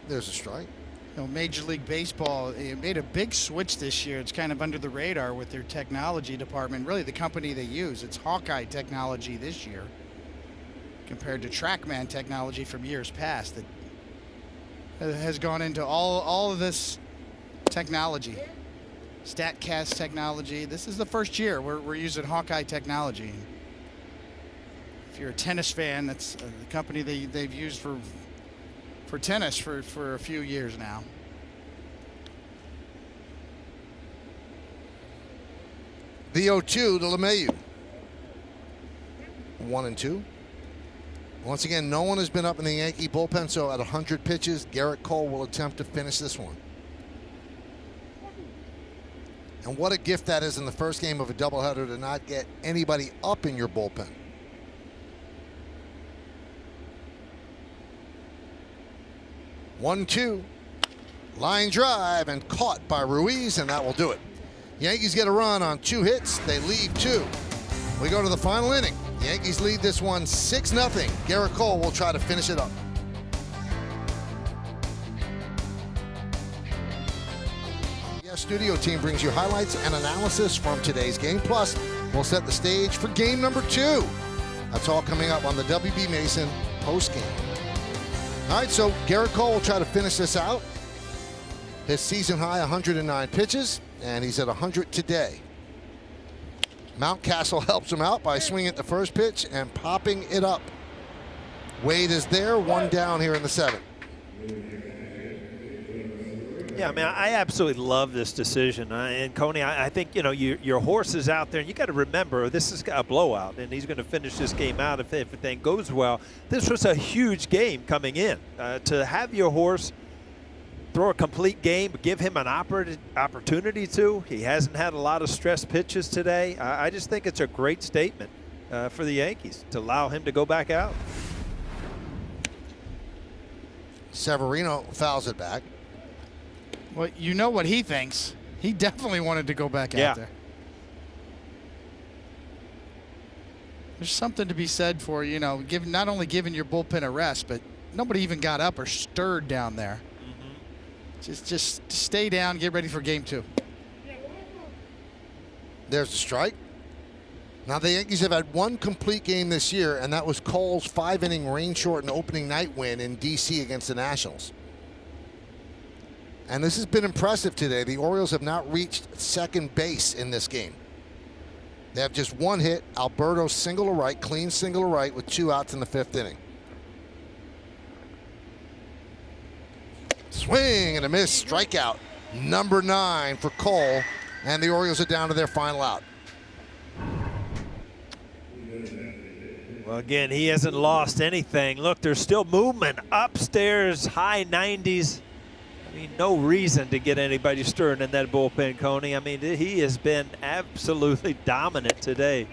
B: There's a strike.
C: You know, Major League Baseball made a big switch this year. It's kind of under the radar with their technology department. Really, the company they use, it's Hawkeye technology this year compared to TrackMan technology from years past that has gone into all of this technology, StatCast technology. This is the first year we're using Hawkeye technology. If you're a tennis fan, that's the company they've used for tennis for a few years now.
B: The 0-2 to LeMahieu. 1-2. Once again, no one has been up in the Yankee bullpen, so at 100 pitches, Garrett Cole will attempt to finish this one. And what a gift that is in the first game of a doubleheader to not get anybody up in your bullpen. One-two, line drive and caught by Ruiz, and that will do it. Yankees get a run on 2 hits. They leave 2. We go to the final inning. The Yankees lead this one 6-0. Garrett Cole will try to finish it up. Yes, studio team brings you highlights and analysis from today's game. Plus, we'll set the stage for game number 2. That's all coming up on the WB Mason postgame. All right, so Garrett Cole will try to finish this out. His season high 109 pitches, and he's at 100 today. Mountcastle helps him out by swinging at the first pitch and popping it up. Wade is there, 1 down here in the 7th.
F: Yeah, I mean, I absolutely love this decision. And Coney, I think, you know, your horse is out there, and you got to remember this is a blowout, and he's going to finish this game out if everything goes well. This was a huge game coming in. To have your horse throw a complete game, give him an opportunity to. He hasn't had a lot of stress pitches today. I just think it's a great statement for the Yankees to allow him to go back out.
B: Severino fouls it back.
C: Well, you know what he thinks. He definitely wanted to go back out there. There's something to be said for, you know, not only giving your bullpen a rest, but nobody even got up or stirred down there. Just stay down, get ready for game 2.
B: There's the strike. Now the Yankees have had 1 complete game this year, and that was Cole's 5-inning rain-shortened opening night win in D.C. against the Nationals. And this has been impressive today. The Orioles have not reached second base in this game. They have just 1 hit. Alberto single to right, clean single to right with 2 outs in the 5th inning. Swing and a miss, strikeout. Number 9 for Cole, and the Orioles are down to their final out.
F: Well, again, he hasn't lost anything. Look, there's still movement upstairs, high 90s. I mean, no reason to get anybody stirring in that bullpen, Coney. I mean, he has been absolutely dominant today.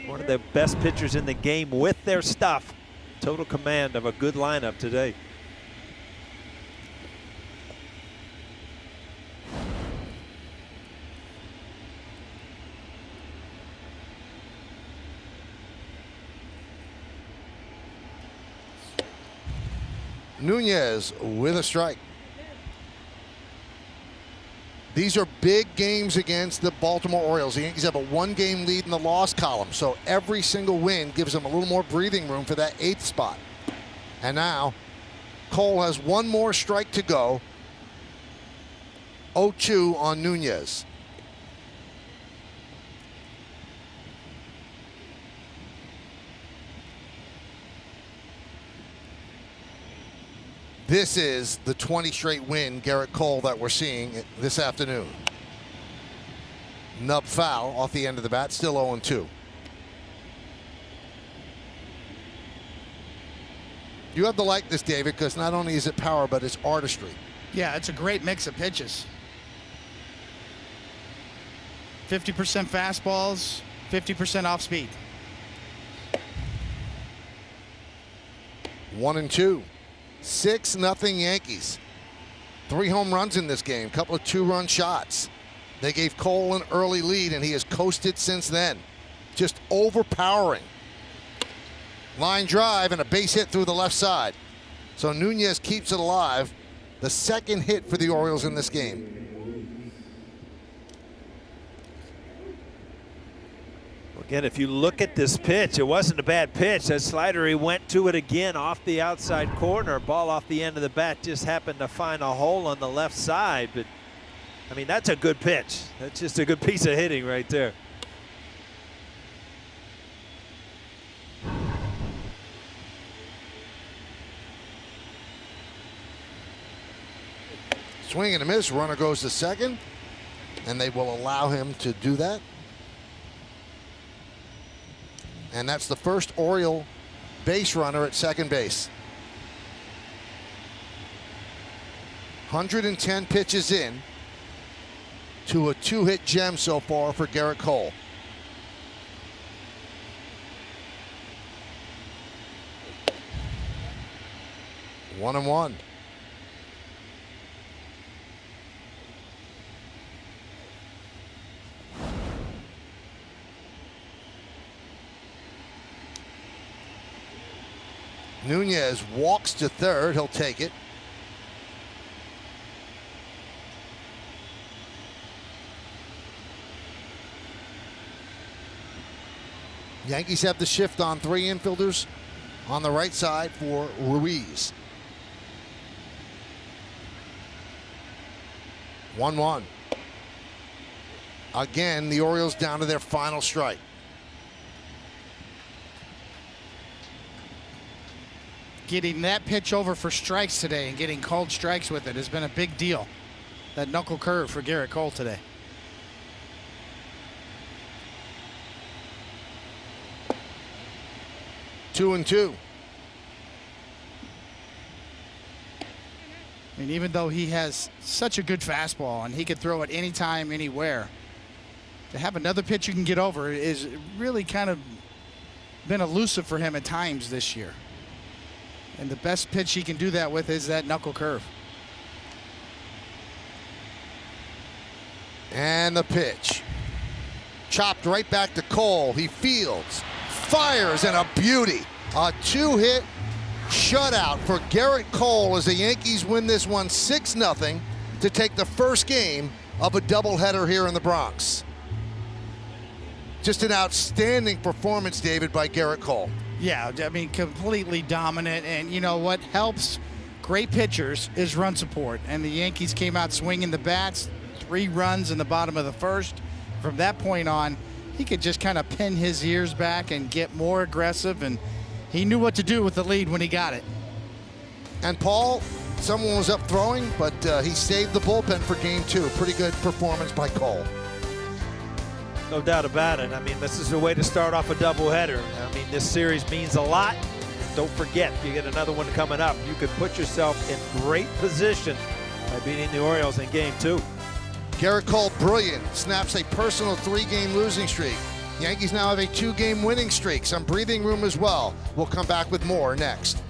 F: One of the best pitchers in the game with their stuff. Total command of a good lineup today.
B: Nunez with a strike. These are big games against the Baltimore Orioles. The Yankees have a 1-game lead in the loss column, so every single win gives them a little more breathing room for that 8th spot. And now Cole has 1 more strike to go. 0-2 on Nunez. This is the 20 straight win, Garrett Cole, that we're seeing this afternoon. Nub foul off the end of the bat, still 0-2. You have to like this, David, because not only is it power, but it's artistry.
C: Yeah, it's a great mix of pitches. 50% fastballs, 50% off speed.
B: 1-2. 6-0 Yankees. 3 home runs in this game, couple of 2-run shots. They gave Cole an early lead, and he has coasted since then. Just overpowering. Line drive and a base hit through the left side. So Nunez keeps it alive. The second hit for the Orioles in this game.
F: Again, if you look at this pitch, it wasn't a bad pitch. That slider, he went to it again off the outside corner. Ball off the end of the bat just happened to find a hole on the left side. But, I mean, that's a good pitch. That's just a good piece of hitting right there.
B: Swing and a miss. Runner goes to second, and they will allow him to do that. And that's the first Oriole base runner at second base. 110 pitches in to a 2-hit gem so far for Garrett Cole. One and one. Nunez walks to third. He'll take it. Yankees have the shift on 3 infielders on the right side for Ruiz. 1-1. Again, the Orioles down to their final strike.
C: Getting that pitch over for strikes today and getting called strikes with it has been a big deal. That knuckle curve for Garrett Cole today.
B: Two and two.
C: I mean, even though he has such a good fastball and he could throw it anytime, anywhere, to have another pitch you can get over is really kind of been elusive for him at times this year. And the best pitch he can do that with is that knuckle curve.
B: And the pitch. Chopped right back to Cole. He fields, fires, and a beauty. A 2-hit shutout for Garrett Cole as the Yankees win this one 6-0 to take the first game of a doubleheader here in the Bronx. Just an outstanding performance, David, by Garrett Cole.
C: Yeah, I mean, completely dominant. And you know what helps great pitchers is run support. And the Yankees came out swinging the bats, 3 runs in the bottom of the first. From that point on, he could just kind of pin his ears back and get more aggressive. And he knew what to do with the lead when he got it.
B: And Paul, someone was up throwing, but he saved the bullpen for game 2. Pretty good performance by Cole.
F: No doubt about it. I mean, this is a way to start off a doubleheader. I mean, this series means a lot. Don't forget, you get another one coming up. You could put yourself in great position by beating the Orioles in game 2.
B: Garrett Cole, brilliant. Snaps a personal 3-game losing streak. Yankees now have a 2-game winning streak. Some breathing room as well. We'll come back with more next.